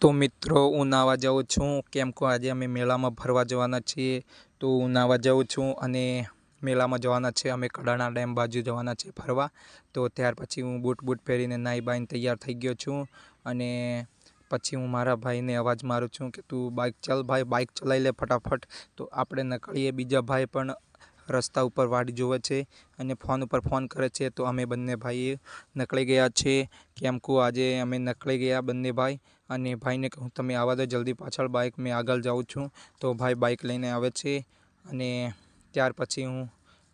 तो मित्रों હું નાવા જાઉં છું કેમ કે આજે અમે મેળામાં ભરવા જવાના છીએ। તો હું નાવા જાઉં છું અને મેળામાં જવાના છે, અમે કડાણા ડેમ બાજુ જવાના છે ફરવા। તો ત્યાર પછી હું બૂટ પહેરીને નાઈ બાઈને તૈયાર થઈ ગયો છું અને પછી હું મારા ભાઈને અવાજ મારું છું કે તું બાઇક ચાલ ભાઈ, બાઇક ચલાવી લે ફટાફટ। તો આપણે નીકળીએ। બીજા ભાઈ પણ રસ્તા ઉપર વાટ જોવે છે અને ફોન ઉપર ફોન કરે છે। તો અમે બંને ભાઈ નીકળી ગયા છે કેમ કે આજે અમે નીકળી ગયા બંને ભાઈ અને ભાઈને કહું તમે આવવા દો જલ્દી પાછળ, બાઇક મેં આગળ જાઉં છું। તો ભાઈ બાઇક લઈને આવે છે અને ત્યાર પછી હું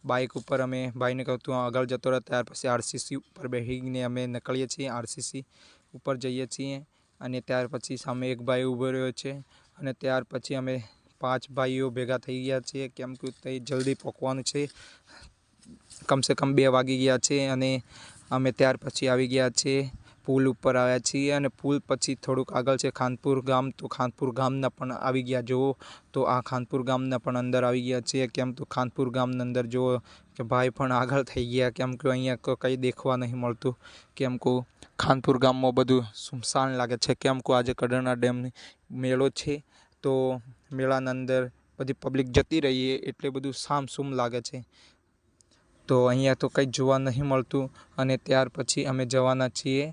બાઇક ઉપર અમે ભાઈને કહું તું આગળ જતો રહે। ત્યાર પછી આરસીસી ઉપર બેસીને અમે નીકળીએ છીએ, આરસીસી ઉપર જઈએ છીએ અને ત્યાર પછી સામે એક ભાઈ ઊભો રહ્યો છે અને ત્યાર પછી અમે 5 ભાઈઓ ભેગા થઈ ગયા છીએ કેમ કે તે જલ્દી પહોંચવાનું છે। કમસે કમ 2 વાગી ગયા છે અને અમે ત્યાર પછી આવી ગયા છીએ, પુલ ઉપર આવ્યા છીએ અને પુલ પછી થોડુંક આગળ છે ખાનપુર ગામ। તો ખાનપુર ગામના પણ આવી ગયા જુઓ। તો આ ખાનપુર ગામના પણ અંદર આવી ગયા છીએ કેમ તો ખાનપુર ગામના અંદર જુઓ કે ભાઈ પણ આગળ થઈ ગયા કેમ કે અહીંયા કંઈ દેખવા નહીં મળતું કેમ કે ખાનપુર ગામમાં બધું સુમસાન લાગે છે કેમ કે આજે કડાણા ડેમની મેળો છે। તો મેળાના અંદર બધી પબ્લિક જતી રહીએ એટલે બધું સામસૂમ લાગે છે। તો અહીંયા તો કંઈ જોવા નહીં મળતું અને ત્યાર પછી અમે જવાના છીએ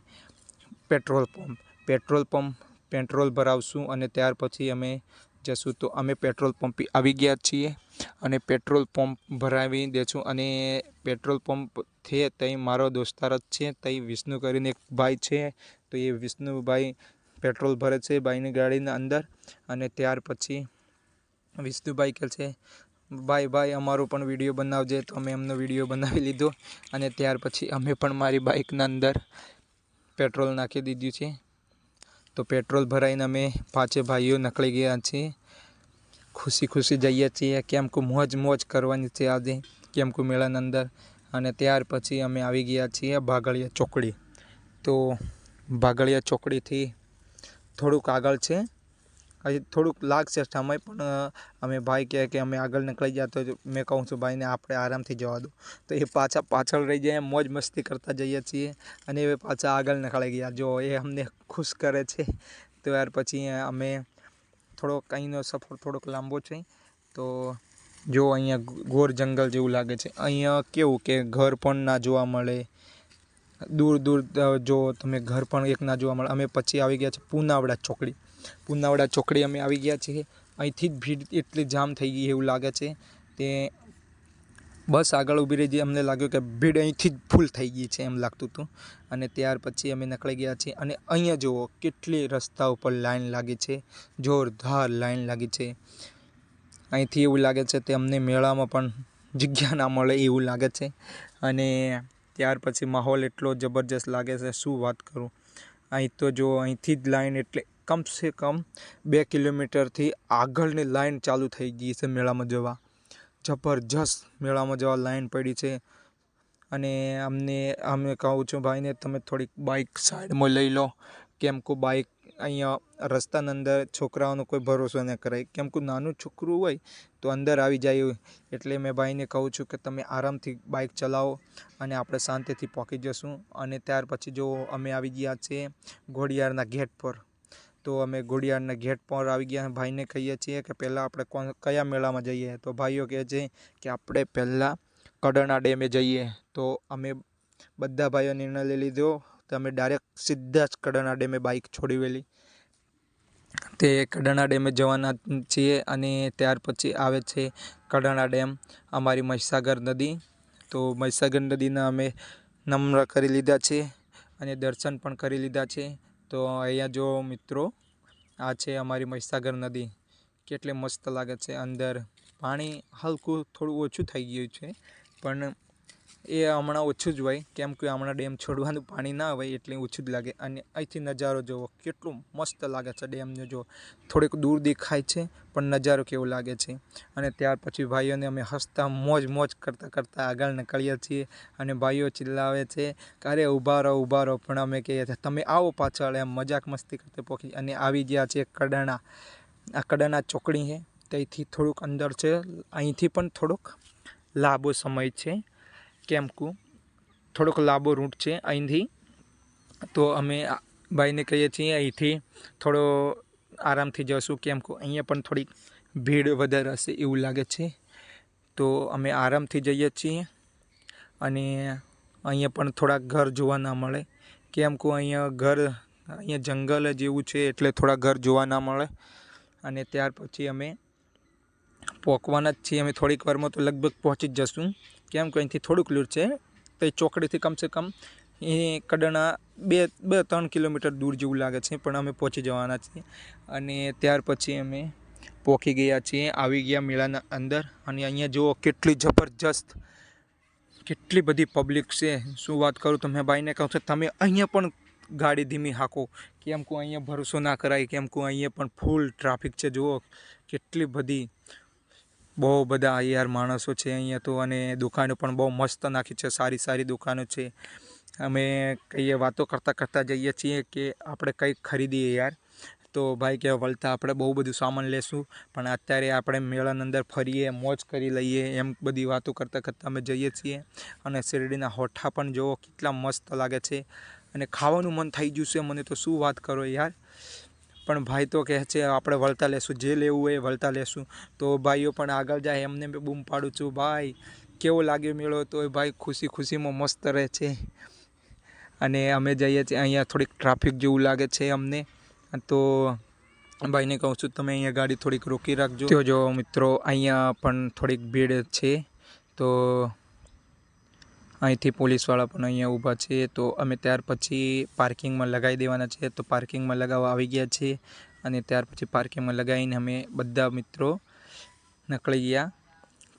પેટ્રોલ પંપ, પેટ્રોલ ભરાવશું અને ત્યાર પછી અમે જશું। તો અમે પેટ્રોલ પંપે આવી ગયા છીએ અને પેટ્રોલ પંપ ભરાવી દઈશું અને પેટ્રોલ પંપથી ત્યાં મારો દોસ્તાર જ છે, ત્યાં વિષ્ણુ કરીને એક ભાઈ છે। તો એ વિષ્ણુભાઈ પેટ્રોલ ભરે છે ભાઈની ગાડીના અંદર અને ત્યાર પછી વિષ્ણુભાઈ કહે છે ભાઈ અમારો પણ વિડીયો બનાવજે। તો અમે એમનો વિડીયો બનાવી લીધો અને ત્યાર પછી અમે પણ મારી બાઇકના અંદર પેટ્રોલ નાખી દીધું છે। તો પેટ્રોલ ભરાઈને અમે 5 ભાઈઓ નીકળી ગયા છીએ, ખુશી જઈએ છીએ કેમ કે મોજ કરવાની છે આજે કેમ કે મેળાના અંદર। અને ત્યાર પછી અમે આવી ગયા છીએ ભાગળિયા ચોકડી। તો ભાગળિયા ચોકડીથી થોડુંક આગળ છે, હજી થોડુંક લાગશે સમય પણ અમે ભાઈ કહે કે અમે આગળ નીકળી ગયા। તો મેં કહું છું ભાઈને આપણે આરામથી જવા દો, તો એ પાછા પાછળ રહી જાય, મોજ મસ્તી કરતા જઈએ છીએ અને એ પાછા આગળ નીકળી ગયા। જો એ અમને ખુશ કરે છે। તો ત્યાર પછી અમે અહીંનો સફર થોડોક લાંબો છે। તો જો અહીંયા ઘોર જંગલ જેવું લાગે છે। અહીંયા કેવું કે ઘર પણ ના જોવા મળે, દૂર જો તમે ઘર પણ એક ના જોવા મળે। અમે પછી આવી ગયા છે પૂનાવાડા ચોકડી અમે આવી ગયા છીએ। અહીંથી જ ભીડ એટલી જામ થઈ ગઈ એવું લાગે છે તે બસ આગળ ઊભી રહી જઈ, અમને લાગ્યું કે ભીડ અહીંથી જ ફૂલ થઈ ગઈ છે એમ લાગતું હતું અને ત્યાર પછી અમે નીકળી ગયા છીએ અને અહીંયા જુઓ કેટલી રસ્તા ઉપર લાઈન લાગી છે, જોરદાર લાઈન લાગી છે। અહીંથી એવું લાગે છે કે અમને મેળામાં પણ જગ્યા ના મળે એવું લાગે છે અને ત્યાર પછી માહોલ એટલો જબરજસ્ત લાગે છે શું વાત કરું। અહીં તો જો અહીંથી જ લાઈન એટલે કમસે કમ 2 કિલોમીટરથી આગળની લાઈન ચાલુ થઈ ગઈ છે મેળામાં જવા, જબરજસ્ત મેળામાં જવા લાઈન પડી છે। અને અમે કહું છું ભાઈને તમે થોડીક બાઇક સાઈડમાં લઈ લો કેમ કે બાઇક અહીંયા રસ્તાની અંદર છોકરાઓનો કોઈ ભરોસો ન કરાય કેમ કે નાનું છોકરું હોય તો અંદર આવી જાય। એટલે મેં ભાઈને કહું છું કે તમે આરામથી બાઇક ચલાવો અને આપણે શાંતિથી પહોંચી જશું। અને ત્યાર પછી જો અમે આવી ગયા છીએ ઘોડિયારના ગેટ પર। તો અમે ઘોડિયારના ગેટ પર આવી ગયા, ભાઈને કહીએ છીએ કે પહેલાં આપણે કયા મેળામાં જઈએ। તો ભાઈઓ કહે છે કે આપણે પહેલાં કડાણા ડેમે જઈએ। તો અમે બધા ભાઈઓ નિર્ણય લઈ લીધો તો અમે ડાયરેક્ટ સીધા જ કડાણા ડેમે બાઇક છોડી વેલી તે કડાણા ડેમે જવાના છીએ। અને ત્યાર પછી આવે છે કડાણા ડેમ, અમારી મહીસાગર નદી। તો મહીસાગર નદીના અમે નમ્ર કરી લીધા છે અને દર્શન પણ કરી લીધા છે। તો અહીંયા જો મિત્રો આ છે અમારી મહીસાગર નદી, કેટલી મસ્ત લાગે છે। અંદર પાણી હલકું થોડું ઓછું થઈ ગયું છે પણ એ હમણાં ઓછું જ હોય કેમ કે હમણાં ડેમ છોડવાનું પાણી ના હોય એટલે ઓછું જ લાગે। અને અહીંથી નજારો જુઓ કેટલું મસ્ત લાગે છે, ડેમને જો થોડીક દૂર દેખાય છે પણ નજારો કેવો લાગે છે। અને ત્યાર પછી ભાઈઓને અમે હસતા મોજ કરતા આગળ નીકળીએ છીએ અને ભાઈઓ ચિલ્લાવે છે કે અરે ઊભા રહો, પણ અમે કહીએ છીએ તમે આવો પાછળ, એમ મજાક મસ્તી કરતા પહોંચી અને આવી ગયા છે કડાણા। આ કડાણા ચોકડી છે, ત્યાંથી થોડુંક અંદર છે, અહીંથી પણ થોડોક લાંબો સમય છે કેમ કે થોડોક લાંબો રૂટ છે અહીંથી। તો અમે ભાઈને કહીએ છીએ અહીંથી થોડો આરામથી જશું, કેમ કે અહીંયા પણ થોડીક ભીડ વધારે હશે એવું લાગે છે. તો અમે આરામથી જઈએ છીએ અને અહીંયા પણ થોડાક ઘર જોવા ના મળે, કેમ કે અહીંયા જંગલ જેવું છે એટલે થોડા ઘર જોવા ના મળે. અને ત્યાર પછી અમે પહોંચવાના જ છીએ. અમે થોડીક વારમાં તો લગભગ પહોંચી જ જશું, કેમ કે અહીંથી થોડુંક દૂર છે. તો એ ચોકડીથી કમસે કમ એ કડાણા 2-3 કિલોમીટર દૂર જેવું લાગે છે, પણ અમે પહોંચી જવાના છીએ. અને ત્યાર પછી અમે પહોંચી ગયા છીએ, આવી ગયા મેળાના અંદર. અને અહીંયા જુઓ કેટલી જબરજસ્ત, કેટલી બધી પબ્લિક છે, શું વાત કરું. તમે ભાઈને કહું છું તમે અહીંયા પણ ગાડી ધીમી હાંકો, કેમ કે અહીંયા ભરોસો ના કરાય, કેમ કે અહીંયા પણ ફૂલ ટ્રાફિક છે. જુઓ કેટલી બધી, બહુ બધા યાર માણસો છે અહીંયા તો. અને દુકાનો પણ બહુ મસ્ત નાખી છે, સારી સારી દુકાનો છે. અમે કહીએ વાતો કરતાં કરતાં જઈએ છીએ કે આપણે કંઈક ખરીદીએ યાર. તો ભાઈ કે વળતા આપણે બહુ બધું સામાન લેશું, પણ અત્યારે આપણે મેળાની અંદર ફરીએ, મોજ કરી લઈએ, એમ બધી વાતો કરતાં કરતાં અમે જઈએ છીએ. અને શેરડીના હોઠા પણ જુઓ કેટલા મસ્ત લાગે છે, અને ખાવાનું મન થઈ ગયું છે મને તો, શું વાત કરો યાર. પણ ભાઈ તો કહે છે આપણે વળતા લેશું, જે લેવું હોય એ વળતા લેશું. તો ભાઈઓ પણ આગળ જાય, એમને મેં બૂમ પાડું છું, ભાઈ કેવો લાગ્યો મેળો. તો ભાઈ ખુશી ખુશીમાં મસ્ત રહે છે. અને અમે જઈએ છીએ, અહીંયા થોડીક ટ્રાફિક જેવું લાગે છે અમને. તો ભાઈને કહું છું તમે અહીંયા ગાડી થોડીક રોકી રાખજો. તો જો મિત્રો અહીંયા પણ થોડીક ભીડ છે, તો અહીંથી પોલીસવાળા પણ અહીંયા ઊભા છે. તો અમે ત્યાર પછી પાર્કિંગમાં લગાવી દેવાના છે. તો પાર્કિંગમાં લગાવવા આવી ગયા છે. અને ત્યાર પછી પાર્કિંગમાં લગાવીને અમે બધા મિત્રો નીકળી ગયા.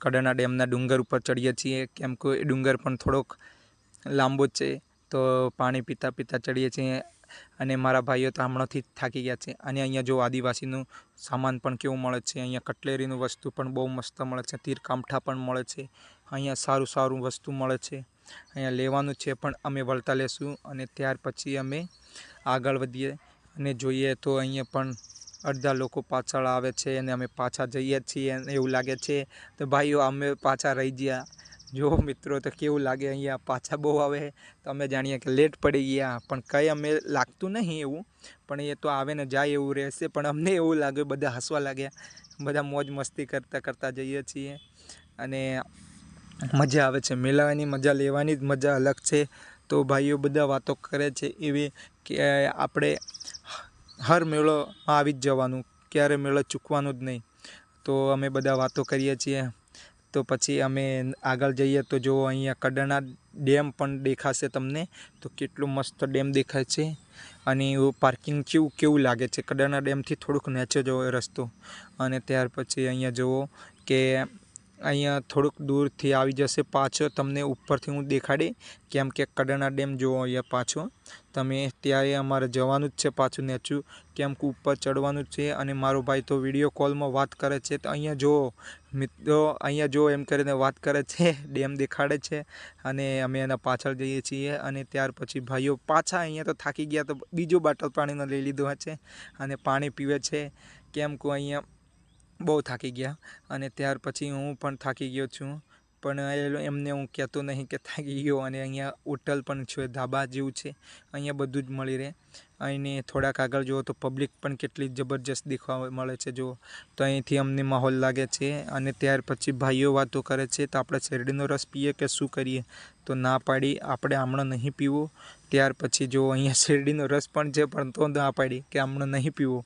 કડાણા ડેમના ડુંગર ઉપર ચડીએ છીએ, કેમ કે એ ડુંગર પણ થોડોક લાંબો છે. તો પાણી પીતા પીતા ચડીએ છીએ. અને મારા ભાઈઓ તો હમણાંથી જ થાકી ગયા છે. અને અહીંયા જો આદિવાસીનું સામાન પણ કેવું મળે છે, અહીંયા કટલેરીનું વસ્તુ પણ બહુ મસ્ત મળે છે, તીર કામઠા પણ મળે છે. અહીંયા સારું સારું વસ્તુ મળે છે, અહીંયા લેવાનું છે, પણ અમે વળતા લેશું. અને ત્યાર પછી અમે આગળ વધીએ અને જોઈએ તો અહીંયા પણ અડધા લોકો પાછળ આવે છે અને અમે પાછા જઈએ છીએ એવું લાગે છે. તો ભાઈઓ અમે પાછા રહી ગયા. જો મિત્રો તો કેવું લાગે, અહીંયા પાછા બહુ આવે તો અમે જાણીએ કે લેટ પડી ગયા, પણ કંઈ અમે લાગતું નહીં એવું, પણ એ તો આવે ને જાય એવું રહેશે. પણ અમને એવું લાગ્યું, બધા હસવા લાગ્યા, બધા મોજ મસ્તી કરતાં કરતાં જઈએ છીએ. અને મજા આવે છે, મેળાની મજા લેવાની જ મજા અલગ છે. તો ભાઈઓ બધા વાતો કરે છે એવી કે આપણે હર મેળો આવી જ જવાનું, ક્યારે મેળો ચૂકવાનું જ નહીં. તો અમે બધા વાતો કરીએ છીએ. તો પછી અમે આગળ જઈએ તો જો અહીંયા કડાણા ડેમ પણ દેખાશે તમને. તો કેટલું મસ્ત ડેમ દેખાય છે. અને એવું પાર્કિંગ કેવું લાગે છે, કડાણા ડેમથી થોડુંક નીચે જવો રસ્તો. અને ત્યાર પછી અહીંયા જુઓ કે અહીંયા થોડુંક દૂરથી આવી જશે પાછો, તમને ઉપરથી હું દેખાડી, કેમ કે કડાણા ડેમ જુઓ અહીંયા પાછો તમે. ત્યારે અમારે જવાનું જ છે પાછું નેચું, કેમ કે ઉપર ચડવાનું જ છે. અને મારો ભાઈ તો વિડીયો કોલમાં વાત કરે છે. તો અહીંયા જુઓ મિત્રો, અહીંયા જો એમ કરીને વાત કરે છે, ડેમ દેખાડે છે. અને અમે એના પાછળ જઈએ છીએ. અને ત્યાર પછી ભાઈઓ પાછા અહીંયા તો થાકી ગયા, તો બીજો બાટલ પાણીનો લઈ લીધો છે અને પાણી પીવે છે, કેમ કે અહીંયા બહુ થાકી ગયા. અને ત્યાર પછી હું પણ થાકી ગયો છું, પણ એમને હું કહેતો નહીં કે થાકી ગયો. અને અહીંયા હોટલ પણ છે, ધાબા જેવું છે, અહીંયા બધું જ મળી રહે. અને થોડાક આગળ જુઓ તો પબ્લિક પણ કેટલી જબરજસ્ત દેખવા મળે છે જુઓ. તો અહીંથી અમને માહોલ લાગે છે. અને ત્યાર પછી ભાઈઓ વાતો કરે છે, તો આપણે શેરડીનો રસ પીએ કે શું કરીએ. તો ના પાડી, આપણે હમણાં નહીં પીવો. ત્યાર પછી જો અહીંયા શેરડીનો રસ પણ છે, પણ તો ના પાડી કે હમણાં નહીં પીવો.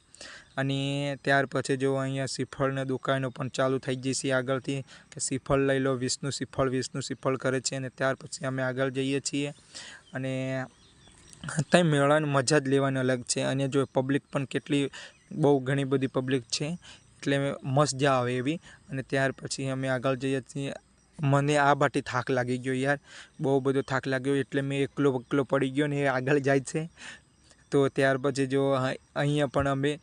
અને ત્યાર પછી જો અહીંયા શ્રીફળની દુકાનો પણ ચાલુ થઈ ગઈ છે આગળથી, કે શ્રીફળ લઈ લો, વિષ્ણુ શ્રીફળ કરે છે. અને ત્યાર પછી અમે આગળ જઈએ છીએ. અને ત્યાં મેળાની મજા જ લેવાની અલગ છે. અને જો પબ્લિક પણ કેટલી બહુ ઘણી બધી પબ્લિક છે, એટલે મજા આવે એવી. અને ત્યાર પછી અમે આગળ જઈએ છીએ. મને આ બાટી થાક લાગી ગયો યાર, બહુ બધો થાક લાગ્યો, એટલે મેં એકલો પડી ગયો ને એ આગળ જાય છે. તો ત્યાર પછી જો અહીંયા પણ અમે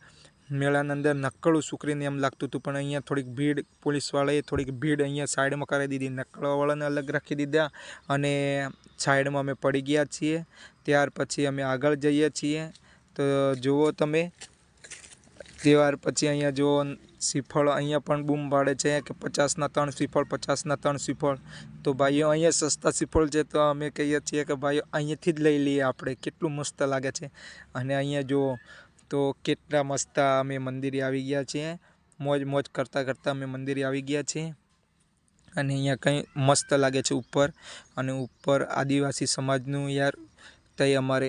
મેળાની અંદર નક્કડું સુકરીને એમ લાગતું હતું, પણ અહીંયા થોડીક ભીડ, પોલીસવાળાએ થોડીક ભીડ અહીંયા સાઈડમાં કરાવી દીધી, નક્કડવાળાને અલગ રાખી દીધા. અને સાઈડમાં અમે પડી ગયા છીએ. ત્યાર પછી અમે આગળ જઈએ છીએ. તો જુઓ તમે, ત્યાર પછી અહીંયા જુઓ શ્રીફળ અહીંયા પણ બૂમ પાડે છે કે 50ના 3 શ્રીફળ, 50ના 3 શ્રીફળ. તો ભાઈઓ અહીંયા સસ્તા શ્રીફળ છે, તો અમે કહીએ છીએ કે ભાઈઓ અહીંયાથી જ લઈ લઈએ આપણે. કેટલું મસ્ત લાગે છે. અને અહીંયા જુઓ તો કેટલા મસ્ત અમે મંદિરે આવી ગયા છીએ. મોજ કરતાં અમે મંદિરે આવી ગયા છીએ. અને અહીંયા કંઈ મસ્ત લાગે છે ઉપર. અને ઉપર આદિવાસી સમાજનું યાર તઈ અમારે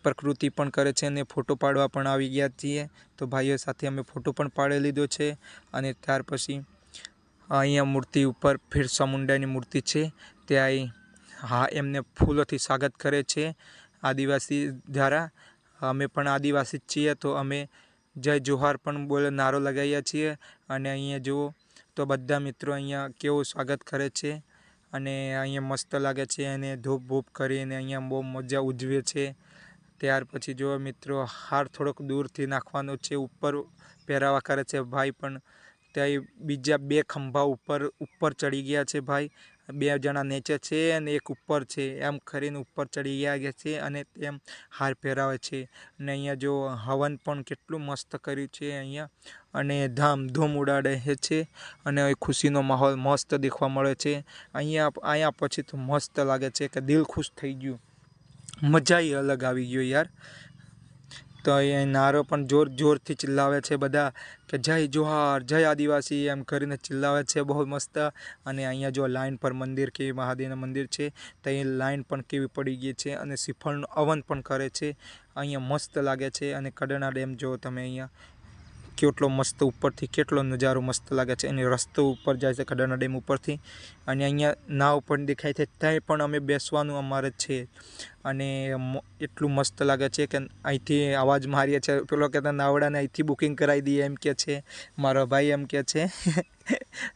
પ્રકૃતિ પણ કરે છે અને ફોટો પાડવા પણ આવી ગયા છીએ. તો ભાઈઓ સાથે અમે ફોટો પણ પાડી લીધો છે. અને ત્યાર પછી અહીંયા મૂર્તિ ઉપર બિરસા મુંડાની મૂર્તિ છે. ત્યાં એમને ફૂલોથી સ્વાગત કરે છે આદિવાસી દ્વારા. અમે પણ આદિવાસી જ છીએ, તો અમે જય જોહાર પણ બોલે નારો લગાવીએ છીએ. અને અહીંયા જુઓ તો બધા મિત્રો અહીંયા કેવું સ્વાગત કરે છે. અને અહીંયા મસ્ત લાગે છે. અને ધૂપ ભૂપ કરીને અહીંયા બહુ મજા ઉજવે છે. ત્યાર પછી જો મિત્રો હાર થોડોક દૂરથી નાખવાનો છે. ઉપર પહેરાવા કરે છે ભાઈ. પણ ત્યાં બીજા 2 ખંભા ઉપર ચડી ગયા છે ભાઈ. 2 જણા નીચે છે અને એક ઉપર છે. એમ કરીને ઉપર ચડી ગયા છે અને તેમ હાર પહેરાવે છે. અને અહીંયા જો હવન પણ કેટલું મસ્ત કર્યું છે અહીંયા. અને ધૂમ ઉડાડે છે. અને ખુશીનો માહોલ મસ્ત દેખવા મળે છે. અહીંયા પછી તો મસ્ત લાગે છે કે દિલ ખુશ થઈ ગયું. મજા અલગ આવી ગયો યાર. તો એ નારો પણ જોરથી ચિલ્લાવે છે બધા કે જય જોહાર, જય આદિવાસી એમ કરીને ચિલ્લાવે છે બહુ મસ્ત. અને અહીંયા જો લાઈન પર મંદિર કે મહાદેવનું મંદિર છે, તો એ લાઈન પણ કેવી પડી ગઈ છે. અને શ્રીફળનું હવન પણ કરે છે. અહીંયા મસ્ત લાગે છે. અને કડાણા ડેમ જો તમે અહીંયા કેટલો મસ્ત ઉપરથી કેટલો નજારો મસ્ત લાગે છે. અને રસ્તો ઉપર જાય છે કડાણા ડેમ ઉપરથી. અને અહીંયા નાવ પણ દેખાય છે. ત્યાં પણ અમે બેસવાનું અમારે છે. અને એટલું મસ્ત લાગે છે કે અહીંથી અવાજ મારીએ છીએ. પેલો કહેતા નાવડાને અહીંથી બુકિંગ કરાવી દઈએ એમ કહે છે મારો ભાઈ, એમ કહે છે.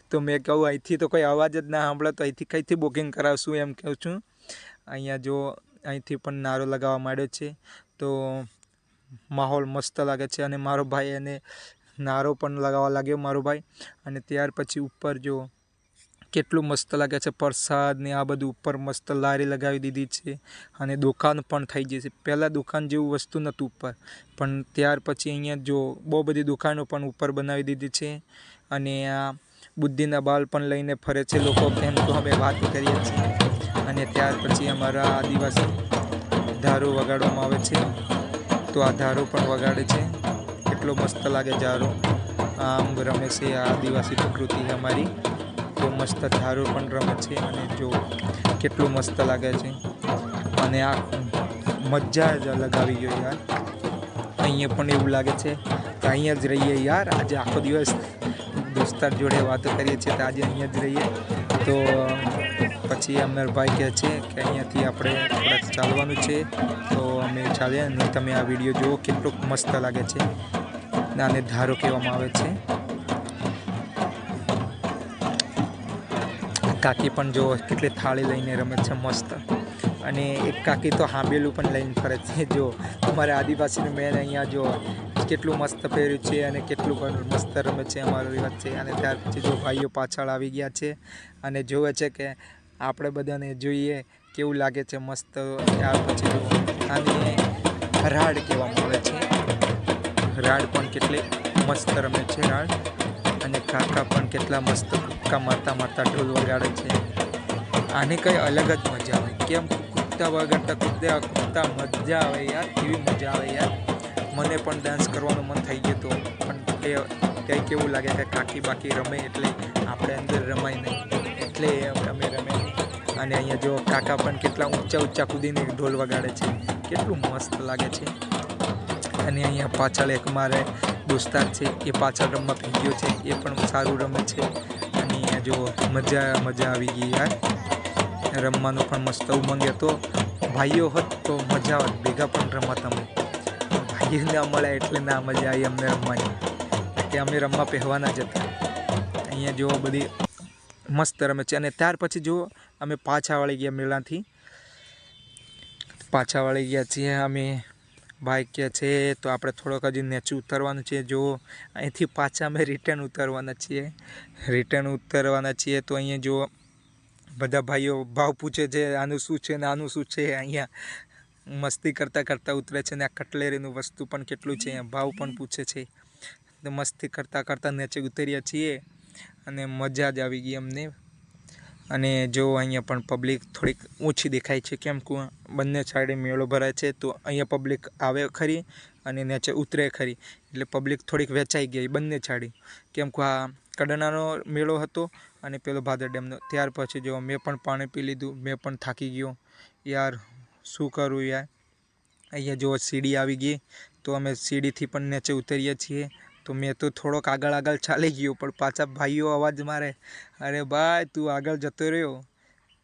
તો મેં કહું અહીંથી તો કોઈ અવાજ જ ના સાંભળે, તો અહીંથી કઈથી બુકિંગ કરાવશું એમ કહું છું. અહીંયા જો અહીંથી પણ નારો લગાવવા માંડ્યો છે. તો માહોલ મસ્ત લાગે છે. અને મારો ભાઈ એને નારો પણ લગાવવા લાગ્યો મારો ભાઈ. અને ત્યાર પછી ઉપર જો કેટલું મસ્ત લાગે છે. પ્રસાદ ને આ બધું ઉપર મસ્ત લારી લગાવી દીધી છે. અને દુકાન પણ થઈ જશે. પહેલાં દુકાન જેવું વસ્તુ નહોતું ઉપર, પણ ત્યાર પછી અહીંયા જો બહુ બધી દુકાનો પણ ઉપર બનાવી દીધી છે. અને આ બુદ્ધિના બાલ પણ લઈને ફરે છે લોકો, કેમ તો અમે વાત કરીએ છીએ. અને ત્યાર પછી અમારા આદિવાસી ધારો વગાડવામાં આવે છે. તો આ ધારો પણ વગાડે છે. કેટલો મસ્ત લાગે ધારો. આમ રમે છે આ આદિવાસી પ્રકૃતિ અમારી. તો મસ્ત ધારો પણ રમે છે. અને જો કેટલું મસ્ત લાગે છે. અને આ મજા જ અલગ આવી ગયો યાર. અહીંયા પણ એવું લાગે છે કે અહીંયા જ રહીએ યાર. આજે આખો દિવસ દોસ્તાર જોડે વાતો કરીએ છીએ, તો આજે અહીંયા જ રહીએ. તો પછી અમારા ભાઈ કહે છે કે અહીંયાથી આપણે થોડાક ચાલવાનું છે. તો અમે ચાલીએ. અને તમે આ વિડીયો જુઓ કેટલો મસ્ત લાગે છે. આને ધારો કહેવામાં આવે છે. કાકી પણ જો કેટલી થાળી લઈને રમે છે મસ્ત. અને એક કાકી તો હાંબેલું પણ લઈને ફરે છે. જો અમારા આદિવાસીનું મેન અહીંયા જો કેટલું મસ્ત પહેર્યું છે. અને કેટલું પણ મસ્ત રમે છે. અમારો રિવાજ છે. અને ત્યાર પછી જો ભાઈઓ પાછળ આવી ગયા છે. અને જોવે છે કે આપણે બધાને જોઈએ કેવું લાગે છે મસ્ત. ત્યાર પછી જો આને રાડ કહેવામાં આવે છે. રાડ પણ કેટલી મસ્ત રમે છે રાડ. અને કાકા પણ કેટલા મસ્ત કૂદકા મારતા ઢોલ વગાડે છે. આને કંઈ અલગ જ મજા આવે. કેમ કૂદતા વગાડતા મજા આવે યાર. કેવી મજા આવે યાર. મને પણ ડાન્સ કરવાનું મન થઈ ગયું હતું, પણ તે કેવું લાગે કે કાકી બાકી રમે એટલે આપણે અંદર રમાય નહીં, એટલે અમે રમે. અને અહીંયા જો કાકા પણ કેટલા ઊંચા કૂદીને ઢોલ વગાડે છે. કેટલું મસ્ત લાગે છે. અને અહીંયા પાછળ એક મારે દોસ્તાર છે, એ પાછળ રમવા થઈ ગયો છે. એ પણ સારું રમે છે. અને અહીંયા જો મજા આવી ગઈ યાર. રમવાનું પણ મસ્ત ઉમંગ હતો. ભાઈઓ હોત તો મજા આવત, ભેગા પણ રમત અમે. ભાઈઓ ના મળે એટલે ના મજા આવી અમને રમવાની, કે અમે રમવા પહેવાના જ હતા. અહીંયા જો બધી મસ્ત રમે છે. અને ત્યાર પછી જો અમે પાછા વળી ગયા મેળાથી. પાછા વળી ગયા છીએ અમે. બાઇક કે છે તો આપણે થોડોક હજી નીચે ઉતરવાનું છે. જો અહીંથી પાછા અમે રિટર્ન ઉતરવાના છીએ. તો અહીંયા જો બધા ભાઈઓ ભાવ પૂછે છે, આનું શું છે ને આનું શું છે. અહીંયા મસ્તી કરતાં ઉતરે છે. ને આ કટલેરીનું વસ્તુ પણ કેટલું છે, ભાવ પણ પૂછે છે. તો મસ્તી કરતાં કરતાં નીચે ઉતર્યા છીએ અને મજા જ આવી ગઈ અમને. અને જો અહીંયા પણ પબ્લિક થોડીક ઓછી દેખાય છે, કેમ કે બંને સાઈડે મેળો ભરાય છે, તો અહીંયા પબ્લિક આવે ખરી અને નીચે ઉતરે ખરી, એટલે પબ્લિક થોડીક વેચાઈ ગઈ બંને સાઈડે, કેમ કે આ કડાણાનો મેળો હતો અને પેલો ભાદર ડેમનો. ત્યાર પછી જો મેં પણ પાણી પી લીધું, મેં પણ થાકી ગયો યાર, શું કરું યાર. અહીંયા જો સીડી આવી ગઈ, તો અમે સીડીથી પણ નીચે ઉતરીએ છીએ. તો મેં તો થોડોક આગળ ચાલી ગયો, પણ પાછા ભાઈઓ અવાજ મારે, અરે ભાઈ તું આગળ જતો રહ્યો,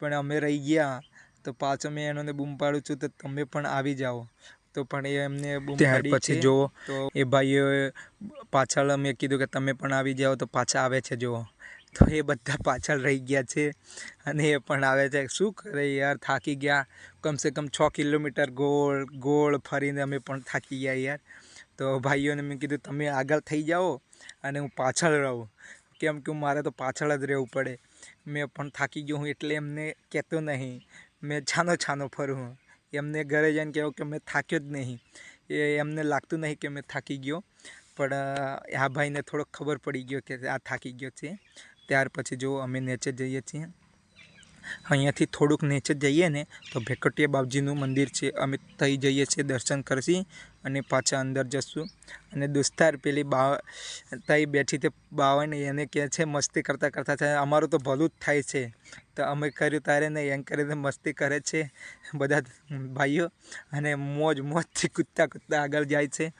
પણ અમે રહી ગયા. તો પાછો મેં એનોને બૂમ પાડું છું, તો તમે પણ આવી જાઓ. તો પણ એ એમને બૂમ પાડી. પછી જુઓ તો એ ભાઈઓએ પાછળ મેં કીધું કે તમે પણ આવી જાઓ, તો પાછા આવે છે જુઓ. તો એ બધા પાછળ રહી ગયા છે અને એ પણ આવે છે. શું કરે યાર, થાકી ગયા. કમસે કમ 6 કિલોમીટર ગોળ ફરીને અમે પણ થાકી ગયા યાર. તો ભાઈઓને મેં કીધું તમે આગળ થઈ જાઓ અને હું પાછળ રહું, કેમ કે મારે તો પાછળ જ રહેવું પડે. મેં પણ થાકી ગયો હું, એટલે એમને કહેતો નહીં, મેં છાનો ફરું. એમને ઘરે જઈને કહેવું કે મેં થાક્યો જ નહીં. એમને લાગતું નહીં કે મેં થાકી ગયો, પણ આ ભાઈને થોડોક ખબર પડી ગયો કે આ થાકી ગયો છે. ત્યાર પછી જો અમે નીચે જઈએ છીએ. અહીંયાથી થોડુંક નીચે જઈએ ને તો ભેખોટીયા બાપજીનું મંદિર છે. અમે ત્યાં જઈએ છીએ, દર્શન કરશી અને પાછા અંદર જશું. અને દોસ્તાર પેલી ત્યાં બેઠી તે બાવાને એને કહે છે મસ્તી કરતાં છે, અમારું તો ભલું જ થાય છે, તો અમે કર્યું તારે નહીં એમ કરીને મસ્તી કરે છે બધા ભાઈઓ. અને મોજથી કૂદતા આગળ જાય છે.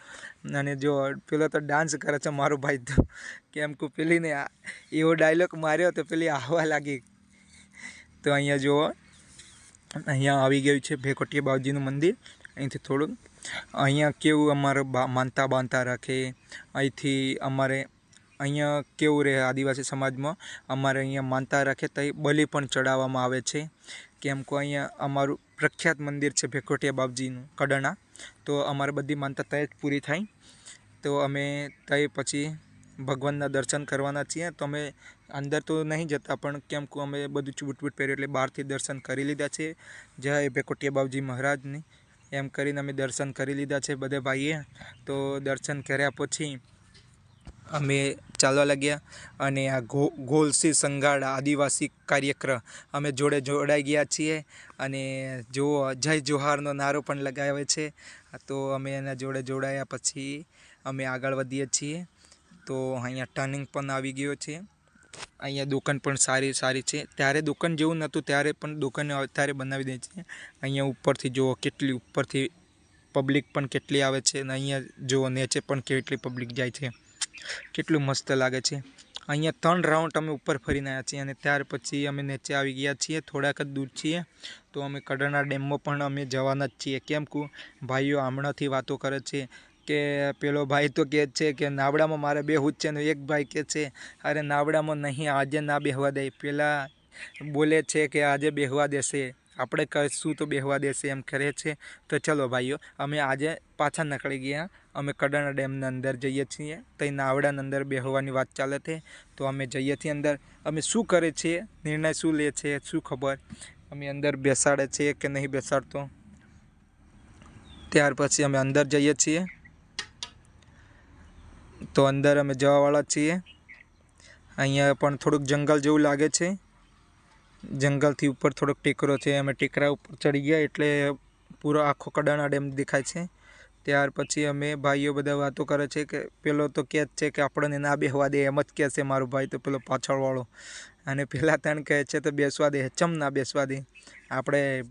અને જો પેલો તો ડાન્સ કરે છે મારો ભાઈ, તો કેમ કે પેલીને એવો ડાયલોગ માર્યો તો પેલી આવવા લાગી. તો અહીંયા જુઓ, અહીંયા આવી ગયું છે ભેખોટીયા બાપજીનું મંદિર. અહીંથી થોડુંક અહીંયા કેવું અમારે માનતા બાંધતા રાખે. અહીંથી અમારે અહીંયા કેવું રહે આદિવાસી સમાજમાં, અમારે અહીંયા માનતા રાખે તો બલિ પણ ચડાવવામાં આવે છે. કેમ કે અહીંયા અમારું પ્રખ્યાત મંદિર છે ભેખોટીયા બાપજીનું કડાણા. તો અમારે બધી માનતા ત્યાં જ પૂરી થાય. તો અમે ત્યાં પછી ભગવાનના દર્શન કરવાના છીએ. તો અમે અંદર તો નહીં જતા, પણ કેમ કે અમે બધું ચૂંટવૂટ પહેર્યું એટલે બહારથી દર્શન કરી લીધા છે. જય ભેખોટીયા બાપજી મહારાજની એમ કરીને અમે દર્શન કરી લીધા છે બધે ભાઈએ. તો દર્શન કર્યા પછી અમે ચાલવા લાગ્યા અને આ ગોલસી સંગાડા આદિવાસી કાર્યક્રમ અમે જોડાઈ ગયા છીએ. અને જુઓ જય જોહારનો નારો પણ લગાવે છે. તો અમે એના જોડાયા પછી અમે આગળ વધીએ છીએ. તો અહીંયા ટર્નિંગ પણ આવી ગયો છે. અહીંયા દુકાન પણ સારી છે. ત્યારે દુકાન જેવું નહોતું, ત્યારે પણ દુકાન અત્યારે બનાવી દે છે. અહીંયા ઉપરથી જુઓ કેટલી ઉપરથી પબ્લિક પણ કેટલી આવે છે. અને અહીંયા જુઓ નીચે પણ કેટલી પબ્લિક જાય છે, કેટલું મસ્ત લાગે છે. અહીંયા 3 રાઉન્ડ અમે ઉપર ફરીને આવ્યા છીએ અને ત્યાર પછી અમે નીચે આવી ગયા છીએ, થોડાક જ દૂર છીએ. તો અમે કડાણા ડેમમાં પણ અમે જવાના જ છીએ. કેમ કે ભાઈઓ હમણાંથી વાતો કરે છે કે પેલો ભાઈ તો કહે છે કે નાવડામાં મારે બેહવું જ છે, ને એક ભાઈ કહે છે અરે નાવડામાં નહીં, આજે ના બેહવા દે. પેલા બોલે છે કે આજે બેહવા દેશે, આપણે કહીશું તો બેહવા દેશે એમ કરે છે. તો ચલો ભાઈઓ, અમે આજે પાછા નીકળી ગયા. અમે કડાણા ડેમના અંદર જઈએ છીએ. ત્યાં નાવડાના અંદર બેહવાની વાત ચાલે છે. તો અમે જઈએ છીએ અંદર. અમે શું કરે છે, નિર્ણય શું લે છે શું ખબર, અમે અંદર બેસાડે છે કે નહીં બેસાડતો. ત્યાર પછી અમે અંદર જઈએ છીએ. તો અંદર અમે જવાવાળા છીએ. અહીંયા પણ થોડુંક જંગલ જેવું લાગે છે. જંગલથી ઉપર થોડોક ટેકરો છે. અમે ટેકરા ઉપર ચડી ગયા એટલે પૂરો આખો કડાણા ડેમ દેખાય છે. ત્યાર પછી અમે ભાઈઓ બધા વાતો કરે છે કે પેલો તો કહે છે કે આપણને ના બેસવા દે, એમ જ કહે છે મારો ભાઈ, તો પેલો પાછળવાળો. અને પેલા ત્રણ કહે છે તો બેસવા દે, ચમ ના બેસવા દે, આપણે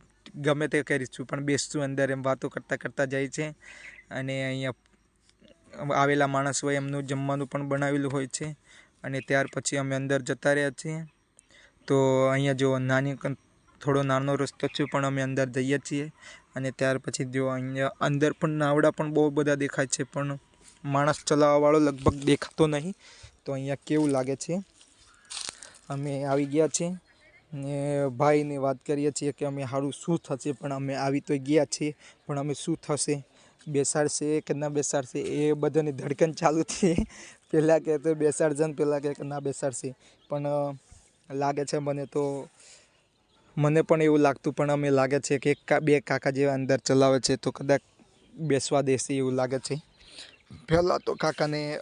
ગમે તે કરીશું પણ બેસશું અંદર, એમ વાતો કરતાં જાય છે. અને અહીંયા આવેલા માણસ હોય એમનું જમવાનું પણ બનાવેલું હોય છે. અને ત્યાર પછી અમે અંદર જતા રહ્યા છીએ. તો અહીંયા જો થોડો નાનો રસ્તો છે, પણ અમે અંદર જઈએ છીએ. અને ત્યાર પછી જો અહીંયા અંદર પણ નાવડા પણ બહુ બધા દેખાય છે, પણ માણસ ચલાવવાવાળો લગભગ દેખાતો નહીં. તો અહીંયા કેવું લાગે છે. અમે આવી ગયા છીએ ને ભાઈને વાત કરીએ છીએ કે અમે સારું શું થશે, પણ અમે આવી તો ગયા છીએ, પણ અમે શું થશે, બેસાડશે કે ના બેસાડશે, એ બધાની ધડકન ચાલુ થઈ. પહેલાં કહે તો બેસાડશે ને પહેલાં કહે કે ના બેસાડશે. પણ લાગે છે મને પણ એવું લાગતું, પણ અમે લાગે છે કે બે કાકા જેવા અંદર ચલાવે છે તો કદાચ બેસવા દેશે એવું લાગે છે. પહેલાં તો કાકાને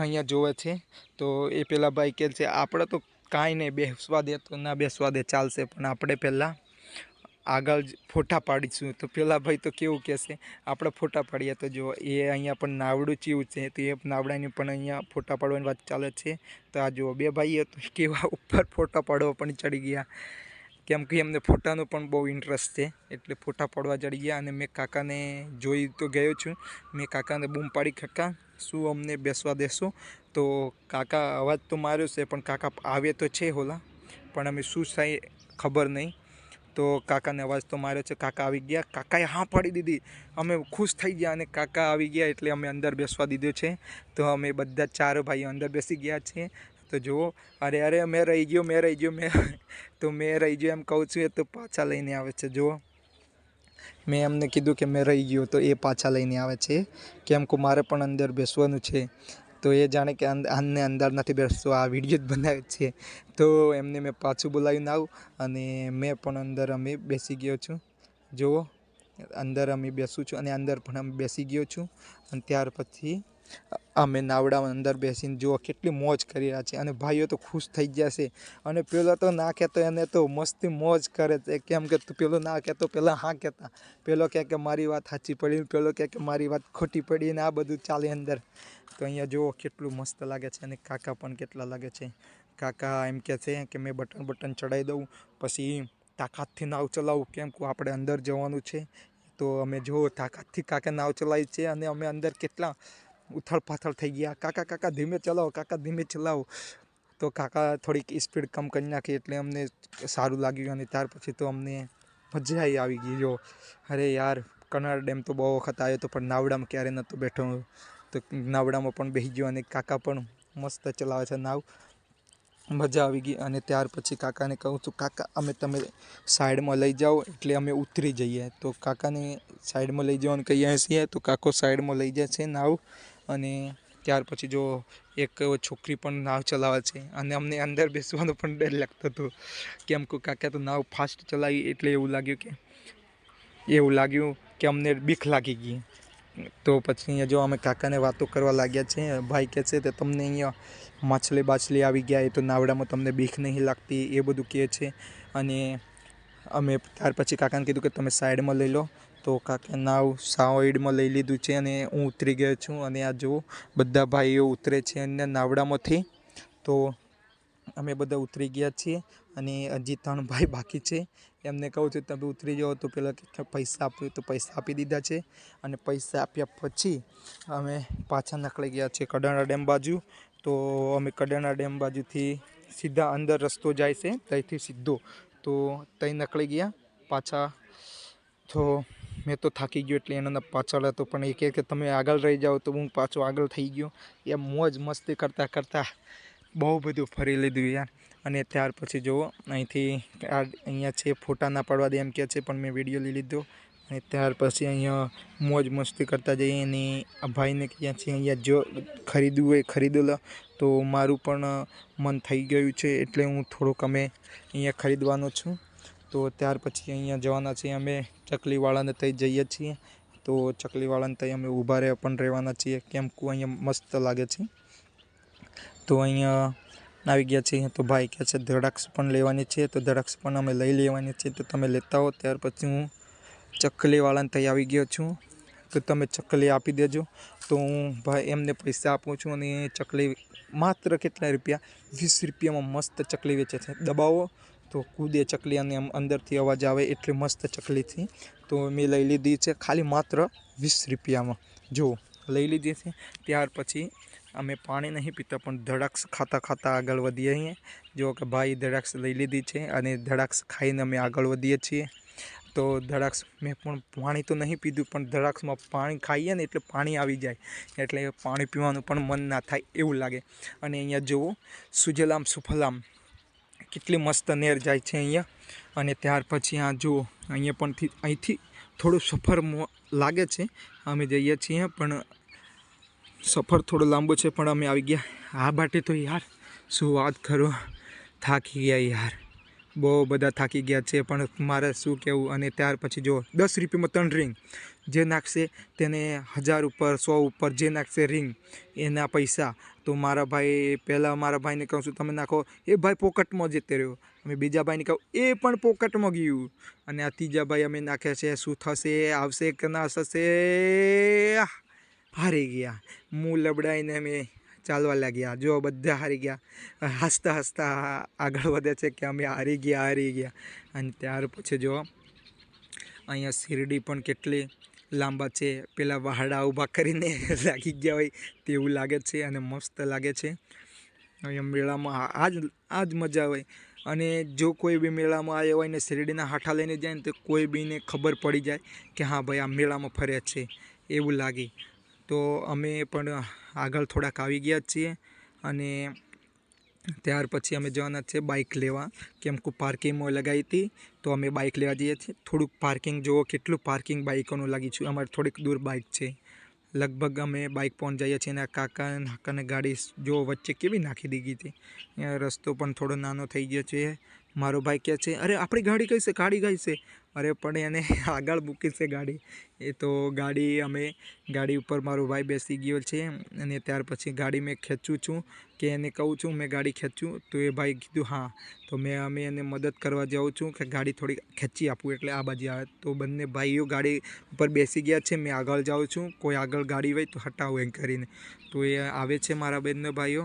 અહીંયા જોવે છે. તો એ પેલા ભાઈ કહે છે આપણે તો કાંઈ નહીં, બેસવા દે તો ના બેસવા દે ચાલશે, પણ આપણે પહેલાં આગળ જ ફોટા પાડીશું. તો પેલા ભાઈ તો કેવું કહેશે આપણે ફોટા પાડીએ. તો જો એ અહીંયા પણ નાવડું ચીવું છે, તો એ નાવડાની પણ અહીંયા ફોટા પાડવાની વાત ચાલે છે. તો આ જુઓ બે ભાઈએ તો કેવા ઉપર ફોટા પાડવા પણ ચડી ગયા, કેમ કે એમને ફોટાનો પણ બહુ ઇન્ટરેસ્ટ છે, એટલે ફોટા પાડવા ચડી ગયા. અને મેં કાકાને જોઈ તો ગયો છું, મેં કાકાને બૂમ પાડી, કાકા શું અમને બેસવા દેશો? તો કાકા અવાજ તો માર્યો છે, પણ કાકા આવે તો છે હોલા, પણ અમે શું થાય ખબર નહીં. તો કાકાને અવાજ તો માર્યો છે, કાકા આવી ગયા, કાકાએ હા પાડી દીધી. અમે ખુશ થઈ ગયા અને કાકા આવી ગયા એટલે અમે અંદર બેસવા દીધું છે. તો અમે બધા 4 ભાઈઓ અંદર બેસી ગયા છીએ. તો જુઓ, અરે મેં રહી ગયો તો મેં રહી ગયો એમ કહું છું, એ તો પાછા લઈને આવે છે. જુઓ, મેં એમને કીધું કે મેં રહી ગયો, તો એ પાછા લઈને આવે છે, કેમ કે મારે પણ અંદર બેસવાનું છે. તો એ જાણે કે આને અંદર નથી બેસતો, આ વિડીયો જ બનાવે છે. તો એમને મેં પાછું બોલાવીને આવું, અને મેં પણ અંદર અમે બેસી ગયો છું. જુઓ, અંદર અમે બેસું છું, અને અંદર પણ અમે બેસી ગયો છું. અને ત્યાર પછી અમે નાવડામાં અંદર બેસીને જુઓ કેટલી મોજ કરી રહ્યા છે. અને ભાઈઓ તો ખુશ થઈ ગયા છે. અને પેલો તો ના કહેતો, એને તો મસ્તી મોજ કરે છે, કેમ કે પેલો ના કહેતો, પહેલાં હા કહેતા. પેલો કહે કે મારી વાત સાચી પડી, પેલો કહે કે મારી વાત ખોટી પડી, અને આ બધું ચાલે અંદર. તો અહીંયા જુઓ કેટલું મસ્ત લાગે છે. અને કાકા પણ કેટલા લાગે છે. કાકા એમ કહે છે કે મેં બટન ચડાવી દઉં, પછી તાકાતથી નાવ ચલાવું, કેમ કે આપણે અંદર જવાનું છે. તો અમે જુઓ તાકાતથી કાકા નાવ ચલાવી છે, અને અમે અંદર કેટલા ઉથળ પાથળ થઈ ગયા. કાકા ધીમે ચલાવો, કાકા ધીમે ચલાવો. તો કાકા થોડીક સ્પીડ કમ કરી નાખી, એટલે અમને સારું લાગ્યું. અને ત્યાર પછી તો અમને મજા આવી ગઈ. જો અરે યાર, કનોડા ડેમ તો બહુ વખત આવ્યો હતો, પણ નાવડામાં ક્યારે નહોતો બેઠો. તો નાવડામાં પણ બેસી ગયો, અને કાકા પણ મસ્ત ચલાવે છે નાવ, મજા આવી ગઈ. અને ત્યાર પછી કાકાને કહું છું, કાકા અમે તમે સાઈડમાં લઈ જાઓ, એટલે અમે ઉતરી જઈએ. તો કાકાને સાઈડમાં લઈ જવાનું કહીએ છીએ, તો કાકો સાઈડમાં લઈ જાય છે નાવ. અને ત્યાર પછી જો એક છોકરી પણ નાવ ચલાવે છે, અને અમને અંદર બેસવાનો પણ ડર લાગતો હતો, કેમ કે કાકા તો નાવ ફાસ્ટ ચલાવી, એટલે એવું લાગ્યું કે અમને બીક લાગી ગઈ. તો પછી અહીંયા જો અમે કાકાને વાતો કરવા લાગ્યા છે. ભાઈ કહે છે કે તમને અહીંયા માછલી આવી ગયા, એ તો નાવડામાં તમને બીક નહીં લાગતી, એ બધું કહે છે. અને અમે ત્યાર પછી કાકાને કીધું કે તમે સાઈડમાં લઈ લો. તો કાકા નાવ સાઈડમાં લઈ લીધું છે, અને હું ઉતરી ગયો છું. અને આ જુઓ બધા ભાઈઓ ઉતરે છે અને નાવડામાંથી. તો અમે બધા ઉતરી ગયા છીએ, અને હજી 3 ભાઈ બાકી છે. એમને કહું છું તમે ઉતરી જાઓ, તો પેલા કે પૈસા આપ્યું, તો પૈસા આપી દીધા છે. અને પૈસા આપ્યા પછી અમે પાછા નીકળી ગયા છીએ કડાણા ડેમ બાજુ. તો અમે કડાણા ડેમ બાજુથી સીધા અંદર રસ્તો જાય છે, ત્યાંથી સીધો. તો ત્યાં નીકળી ગયા પાછા. તો મેં તો થાકી ગયો, એટલે એના પાછળ હતો, પણ એ કહે કે તમે આગળ રહી જાઓ, તો હું પાછો આગળ થઈ ગયો. એ મોજ મસ્તી કરતાં બહુ બધું ફરી લીધું યાર. અને ત્યાર પછી જુઓ અહીંયા છે, ફોટા ના પાડવા દે એમ કહે છે, પણ મેં વિડીયો લઈ લીધો. અને ત્યાર પછી અહીંયા મોજ મસ્તી કરતા જઈએ. અને આ ભાઈને કહ્યા છીએ અહીંયા જો ખરીદવું હોય ખરીદી લો. તો મારું પણ મન થઈ ગયું છે, એટલે હું થોડુંક અમે અહીંયા ખરીદવાનો છું. તો ત્યાર પછી અહીંયા જવાના છીએ અમે ચકલીવાળાને ત્યાં જઈએ છીએ. તો ચકલીવાળાને ત્યાં અમે ઊભા પણ રહેવાના છીએ, કેમ કે અહીંયા મસ્ત લાગે છે. તો અહીંયા આવી ગયા છીએ. તો ભાઈ કહે છે દ્રાક્ષ પણ લેવાની છે, તો દ્રાક્ષ પણ અમે લઈ લેવાની છે, તો તમે લેતા હો. ત્યાર પછી હું ચકલીવાળાને ત્યાં આવી ગયો છું. તો તમે ચકલી આપી દેજો. તો હું ભાઈ એમને પૈસા આપું છું, અને ચકલી માત્ર કેટલા રૂપિયા, 20 રૂપિયામાં મસ્ત ચકલી વેચે છે. દબાવો તો કૂદે ચકલી, અને અંદરથી અવાજ આવે, એટલે મસ્ત ચકલીથી. તો મેં લઈ લીધી છે, ખાલી માત્ર 20 રૂપિયામાં. જો લઈ લીધી છે. ત્યાર પછી અમે પાણી નહીં પીતા, પણ દ્રાક્ષ ખાતા આગળ વધીએ છીએ. જો કે ભાઈ દ્રાક્ષ લઈ લીધી છે, અને દ્રાક્ષ ખાઈને અમે આગળ વધીએ છીએ. તો દ્રાક્ષ મેં પણ પાણી તો નહીં પીધું, પણ દ્રાક્ષમાં પાણી ખાઈએ ને એટલે પાણી આવી જાય, એટલે પાણી પીવાનું પણ મન ના થાય એવું લાગે. અને અહીંયા જુઓ સુજલામ સુફલામ કેટલી મસ્ત નેર જાય છે અહીંયા. અને ત્યાર પછી આ જુઓ અહીંયા પણ અહીંથી થોડું સફર લાગે છે, અમે જઈએ છીએ, પણ સફર થોડો લાંબો છે, પણ અમે આવી ગયા. આ બાટે તો યાર શું વાત કરો, થાકી ગયા યાર. બહુ બધા થાકી ગયા છે, પણ મારે શું કહેવું. અને ત્યાર પછી જો 10 રૂપિયામાં 3 રિંગ, જે નાખશે તેને 1000 ઉપર 100 ઉપર જે નાખશે રિંગ એના પૈસા. તો મારા ભાઈ, પહેલાં મારા ભાઈને કહું છું તમે નાખો, એ ભાઈ પોકેટમાં જતે રહ્યો. અમે બીજા ભાઈને કહું, એ પણ પોકેટમાં ગયું. અને આ ત્રીજા ભાઈ અમે નાખ્યા છે. શું થશે, આવશે કે ના થશે? હારી ગયા. મું લબડાઈને અમે ચાલવા લાગ્યા. જો બધા હારી ગયા, હસતા હસતા આગળ વધે છે કે અમે હારી ગયા. અને ત્યાર પછી જો અહીંયા શિરડી પણ કેટલી લાંબા છે, પેલા વાહડા ઊભા કરીને લાગી ગયા હોય તેવું લાગે છે અને મસ્ત લાગે છે. અહીંયા મેળામાં આજ મજા હોય. અને જો કોઈ બી મેળામાં આવ્યો હોય ને શિરડીના હાઠા લઈને જાય ને તો કોઈ બીને ખબર પડી જાય કે હા ભાઈ આ મેળામાં ફરે છે એવું લાગે. તો અમે પણ આગળ થોડાક આવી ગયા છીએ. અને ત્યાર પછી અમે જવાના છે બાઇક લેવા, કેમ કે પાર્કિંગમાં લગાવી હતી તો અમે બાઇક લેવા જઈએ છીએ. થોડુંક પાર્કિંગ જુઓ, કેટલું પાર્કિંગ બાઇકોનું લાગી છે. અમારે થોડીક દૂર બાઇક છે, લગભગ અમે બાઇક પહોંચ જઈએ છીએ. અને કાકાને ગાડી જો વચ્ચે કેવી નાખી દીધી હતી. રસ્તો પણ થોડો નાનો થઈ ગયો છે. મારો ભાઈ કહે છે, અરે આપણી ગાડી કઈ છે, ગાડી કઈ છે? અરે પણ એને આગળ મૂકી છે ગાડી. એ તો ગાડી ઉપર મારો ભાઈ બેસી ગયો છે. અને ત્યાર પછી ગાડી મેં ખેંચું છું, કે એને કહું છું મેં ગાડી ખેંચું, તો એ ભાઈ કીધું હા. તો અમે એને મદદ કરવા જાઉં છું કે ગાડી થોડી ખેંચી આપું, એટલે આ બાજુ આવે. તો બંને ભાઈઓ ગાડી ઉપર બેસી ગયા છે. મેં આગળ જાઉં છું, કોઈ આગળ ગાડી હોય તો હટાવું એમ કરીને. તો એ આવે છે મારા બંને ભાઈઓ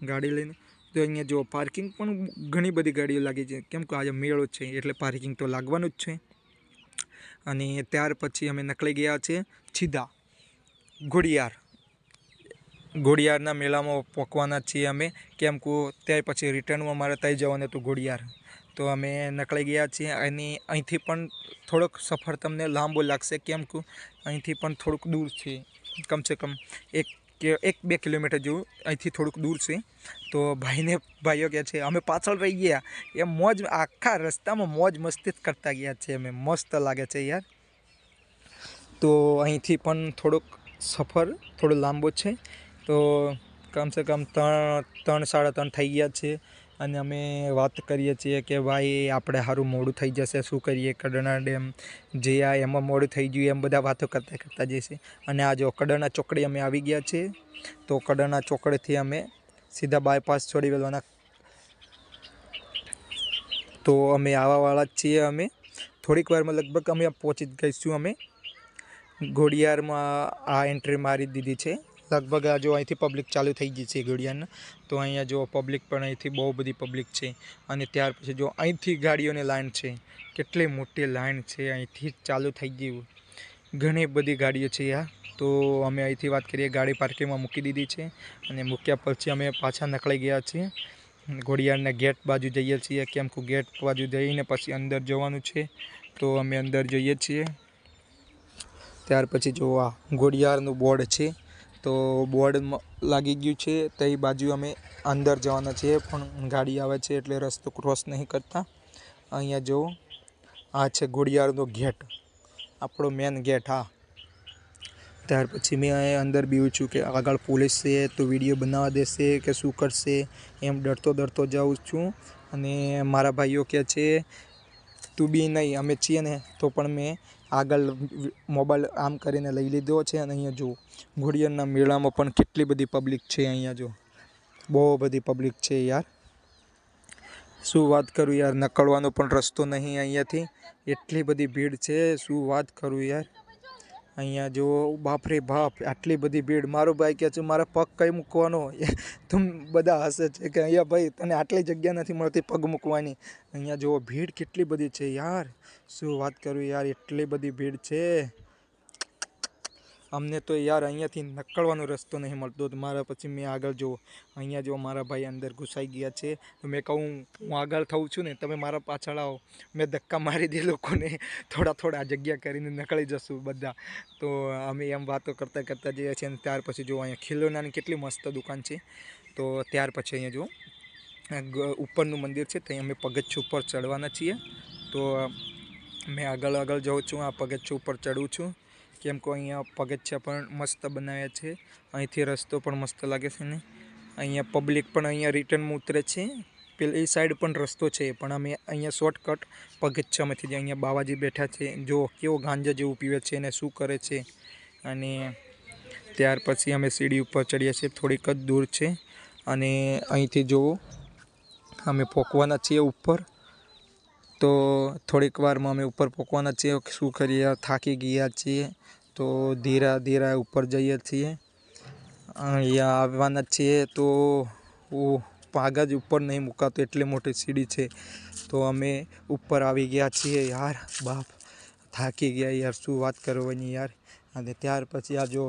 ગાડી લઈને. તો અહીંયા જો પાર્કિંગ પણ ઘણી બધી ગાડીઓ લાગી છે, કેમ કે આજે મેળો છે એટલે પાર્કિંગ તો લાગવાનું જ છે. અને ત્યાર પછી અમે નીકળી ગયા છે સીધા ઘોડિયારના મેળામાં પહોંચવાના છીએ અમે, કેમ કે ત્યાર પછી રિટર્નમાં મારે ત્યાં જવાનું હતું ઘોડિયાર. તો અમે નીકળી ગયા છીએ. અને અહીંથી પણ થોડોક સફર તમને લાંબો લાગશે, કેમ કે અહીંથી પણ થોડુંક દૂર છે, કમસે કમ 1-2 કિલોમીટર જેવું અહીંથી થોડુંક દૂર છે. તો ભાઈઓ કહે છે અમે પાછળ રહી ગયા, એ મોજ આખા રસ્તામાં મોજ મસ્તી જ કરતા ગયા છે અમે. મસ્ત લાગે છે યાર. તો અહીંથી પણ થોડોક સફર થોડો લાંબો છે. તો કમસે કમ 3-3:30 થઈ ગયા છે. અને અમે વાત કરીએ છીએ કે ભાઈ આપણે સારું મોડું થઈ જશે, શું કરીએ, કડણા ડેમ જે આ એમાં મોડું થઈ ગયું એમ બધા વાતો કરતા જઈશે. અને આ જો કડણા ચોકડી અમે આવી ગયા છીએ. તો કડણા ચોકડીથી અમે સીધા બાયપાસ છોડી દેવાના. તો અમે આવવાવાળા જ છીએ. અમે થોડીક વારમાં લગભગ અમે પહોંચી જ ગઈશું. અમે ઘોડિયારમાં આ એન્ટ્રી મારી દીધી છે. લગભગ આ જો અહીંથી પબ્લિક ચાલુ થઈ ગઈ છે ઘોડિયારના. તો અહીંયા જો પબ્લિક પણ અહીંથી બહુ બધી પબ્લિક છે. અને ત્યાર પછી જો અહીંથી ગાડીઓની લાઈન છે, કેટલી મોટી લાઈન છે, અહીંથી ચાલુ થઈ ગયું. ઘણી બધી ગાડીઓ છે યાર. તો અમે અહીંથી વાત કરીએ, ગાડી પાર્કિંગમાં મૂકી દીધી છે. અને મૂક્યા પછી અમે પાછા નીકળી ગયા છીએ. ઘોડિયારના ગેટ બાજુ જઈએ છીએ, કેમ કે ગેટ બાજુ જઈને પછી અંદર જવાનું છે. તો અમે અંદર જઈએ છીએ. ત્યાર પછી જો આ ઘોડિયારનું બોર્ડ છે, તો બોર્ડ લાગી ગયું છે. તો એ બાજુ અમે અંદર જવાના છીએ, પણ ગાડી આવે છે એટલે રસ્તો ક્રોસ નહીં કરતા. અહીંયા જો આ છે ઘોડિયારનો ગેટ, આપણો મેન ગેટ. હા, ત્યાર પછી મેં અંદર બીવું છું કે આગળ પોલીસ છે તો વિડીયો બનાવવા દેશે કે શું કરશે, એમ ડરતો જાઉં છું. અને મારા ભાઈઓ કહે છે તું બી નહીં, અમે છીએ ને તો પણ મેં આગળ મોબાઈલ આમ કરીને લઈ લીધો છે. અને અહીંયા જો ઘોડિયારના મેળામાં પણ કેટલી બધી પબ્લિક છે. અહીંયા જો બહુ બધી પબ્લિક છે યાર. શું વાત કરું યાર, નીકળવાનો પણ રસ્તો નહીં અહીંયાથી, એટલી બધી ભીડ છે. શું વાત કરું યાર. અહીંયા જો બાપ રે બાપ, આટલી બધી ભીડ. મારો ભાઈ કહે છે મારા પગ કઈ મૂકવાનો? તું બધા હસે છે કે અહીંયા ભાઈ તને આટલી જગ્યા નથી મળતી પગ મૂકવાની. અહીંયા જો ભીડ કેટલી બધી છે યાર. શું વાત કરું યાર, એટલી બધી ભીડ છે. અમને તો યાર અહીંયાથી નીકળવાનો રસ્તો નહીં મળતો. તો મારા પછી મેં આગળ જો અહીંયા જો મારા ભાઈ અંદર ઘૂસાઈ ગયા છે. તો મેં કહું હું આગળ થઉં છું ને, તમે મારા પાછળ આવો, મેં ધક્કા મારી દે લોકોને, થોડા જગ્યા કરીને નીકળી જશું બધા. તો અમે એમ વાતો કરતા જઈએ છીએ. અને ત્યાર પછી જો અહીંયા ખિલોનાની કેટલી મસ્ત દુકાન છે. તો ત્યાર પછી અહીંયા જો ઉપરનું મંદિર છે, ત્યાં અમે પગથિયું ઉપર ચડવાના છીએ. તો મેં આગળ જાઉં છું, આ પગથિયું ઉપર ચડું છું, કેમ કે અહીંયા પગથિયા પણ મસ્ત બનાવ્યા છે. અહીંથી રસ્તો પણ મસ્ત લાગે છે ને. અહીંયા પબ્લિક પણ અહીંયા રિટર્નમાં ઉતરે છે. પેલી સાઈડ પણ રસ્તો છે, પણ અમે અહીંયા શોર્ટકટ પગથિયામાંથી જ અહીંયા બાવાજી બેઠા છે, જો કેવો ગાંજા જેવું પીવે છે અને શું કરે છે. અને ત્યાર પછી અમે સીડી ઉપર ચડીએ છીએ, થોડીક જ દૂર છે. અને અહીંથી જુઓ અમે પહોંચવાના છીએ ઉપર. તો થોડીક વારમાં અમે ઉપર પહોંચવાના છીએ. શું કરીએ, થાકી ગયા છીએ, તો ધીરે ધીરે ઉપર જઈએ છીએ. અહીંયા આવવાના છીએ તો પાગ જ ઉપર નહીં મુકાતો, એટલી મોટી સીડી છે. તો અમે ઉપર આવી ગયા છીએ. યાર બાપ, થાકી ગયા યાર, શું વાત કરવાની યાર. અને ત્યાર પછી આ જો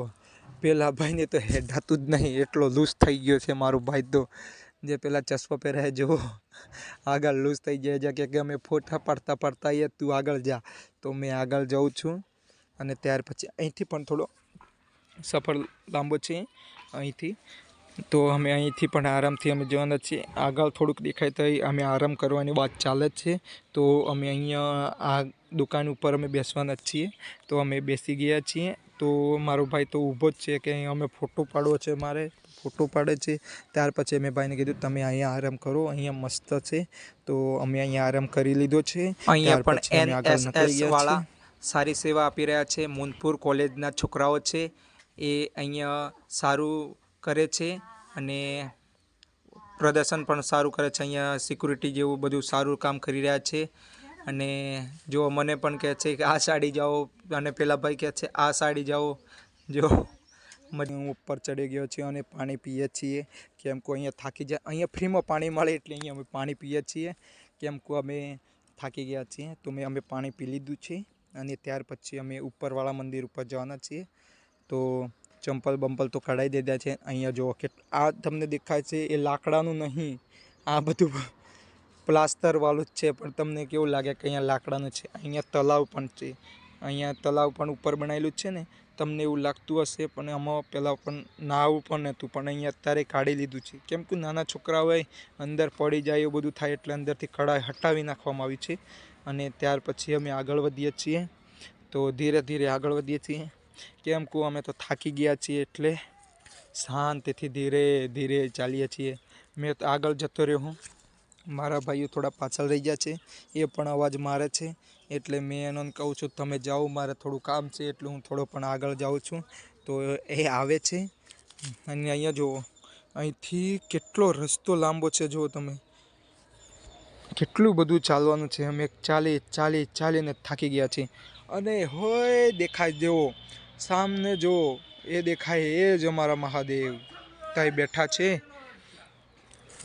પેલા ભાઈને તો હેડાતું જ નહીં, એટલો લૂઝ થઈ ગયો છે મારો ભાઈ. તો જે પેલા ચશ્મા પહેરે જો આગળ લૂઝ થઈ જાય છે કે અમે ફોટા પાડતા પાડતા તું આગળ જા. તો મેં આગળ જાઉં છું. અને ત્યાર પછી અહીંથી પણ થોડો સફર લાંબો છે અહીંથી. તો અમે અહીંથી પણ આરામથી અમે જવાના છીએ. આગળ થોડુંક દેખાય તો અમે આરામ કરવાની વાત ચાલે જ છે. તો અમે અહીંયા આ દુકાન ઉપર અમે બેસવાના જ છીએ. તો અમે બેસી ગયા છીએ. તો મારો ભાઈ તો ઊભો જ છે કે અહીંયા અમે ફોટો પાડવો છે, મારે ફોટો પાડે છે. ત્યાર પછી મેં ભાઈને કીધું તમે અહીંયા આરામ કરો, અહીંયા મસ્ત છે. તો અમે અહીંયા આરામ કરી લીધો છે. અહીંયા પણ NSS વાળા સારી સેવા આપી રહ્યા છે. મુનપુર કોલેજના છોકરાઓ છે, એ અહીંયા સારું કરે છે અને પ્રદર્શન પણ સારું કરે છે. અહીંયા સિક્યુરિટી જેવું બધું સારું કામ કરી રહ્યા છે. અને જો મને પણ કહે છે કે આ સાઈડ જાઓ, અને પેલા ભાઈ કહે છે આ સાઈડ જાઓ. જો હું ઉપર ચડી ગયો છું અને પાણી પીએ છીએ, કેમ કે અહીંયા થાકી જાય. અહીંયા ફ્રીમાં પાણી મળે એટલે અહીંયા અમે પાણી પીએ છીએ, કેમ કે અમે થાકી ગયા છીએ. તો અમે પાણી પી લીધું છે. અને ત્યાર પછી અમે ઉપરવાળા મંદિર ઉપર જવાના છીએ. તો ચંપલ બંપલ તો કઢાઈ દીધા છે. અહીંયા જો કે આ તમને દેખાય છે એ લાકડાનું નહીં, આ બધું પ્લાસ્ટરવાળું જ છે. પણ તમને કેવું લાગે કે અહીંયા લાકડાનું છે. અહીંયા તલાવ પણ છે. અહીંયા તલાવ પણ ઉપર બનાવેલું છે ને, તમને એવું લાગતું હશે. પણ આમાં પહેલાં પણ નાવું પણ નહોતું, પણ અહીંયા અત્યારે કાઢી લીધું છે. કેમ કે નાના છોકરાઓએ અંદર પડી જાય એવું બધું થાય, એટલે અંદરથી કઢાઈ હટાવી નાખવામાં આવી છે. અને ત્યાર પછી અમે આગળ વધીએ છીએ. તો ધીરે ધીરે આગળ વધીએ છીએ, કેમ કે અમે તો થાકી ગયા છીએ, એટલે શાંતિથી ધીરે ધીરે ચાલીએ છીએ. મેં તો આગળ જતો રહ્યો હું, મારા ભાઈઓ થોડા પાછળ રહી ગયા છે, એ પણ અવાજ મારે છે. એટલે મેં એને કહું છું તમે જાઓ, મારે થોડું કામ છે, એટલે હું થોડો પણ આગળ જાઉં છું. તો એ આવે છે. અને અહીંયા જુઓ, અહીંથી કેટલો રસ્તો લાંબો છે, જુઓ તમે, કેટલું બધું ચાલવાનું છે. અમે ચાલીને થાકી ગયા છીએ. અને હોય દેખાય જુઓ સામને, જુઓ એ દેખાય, એ જ અમારા મહાદેવ ત્યાં બેઠા છે,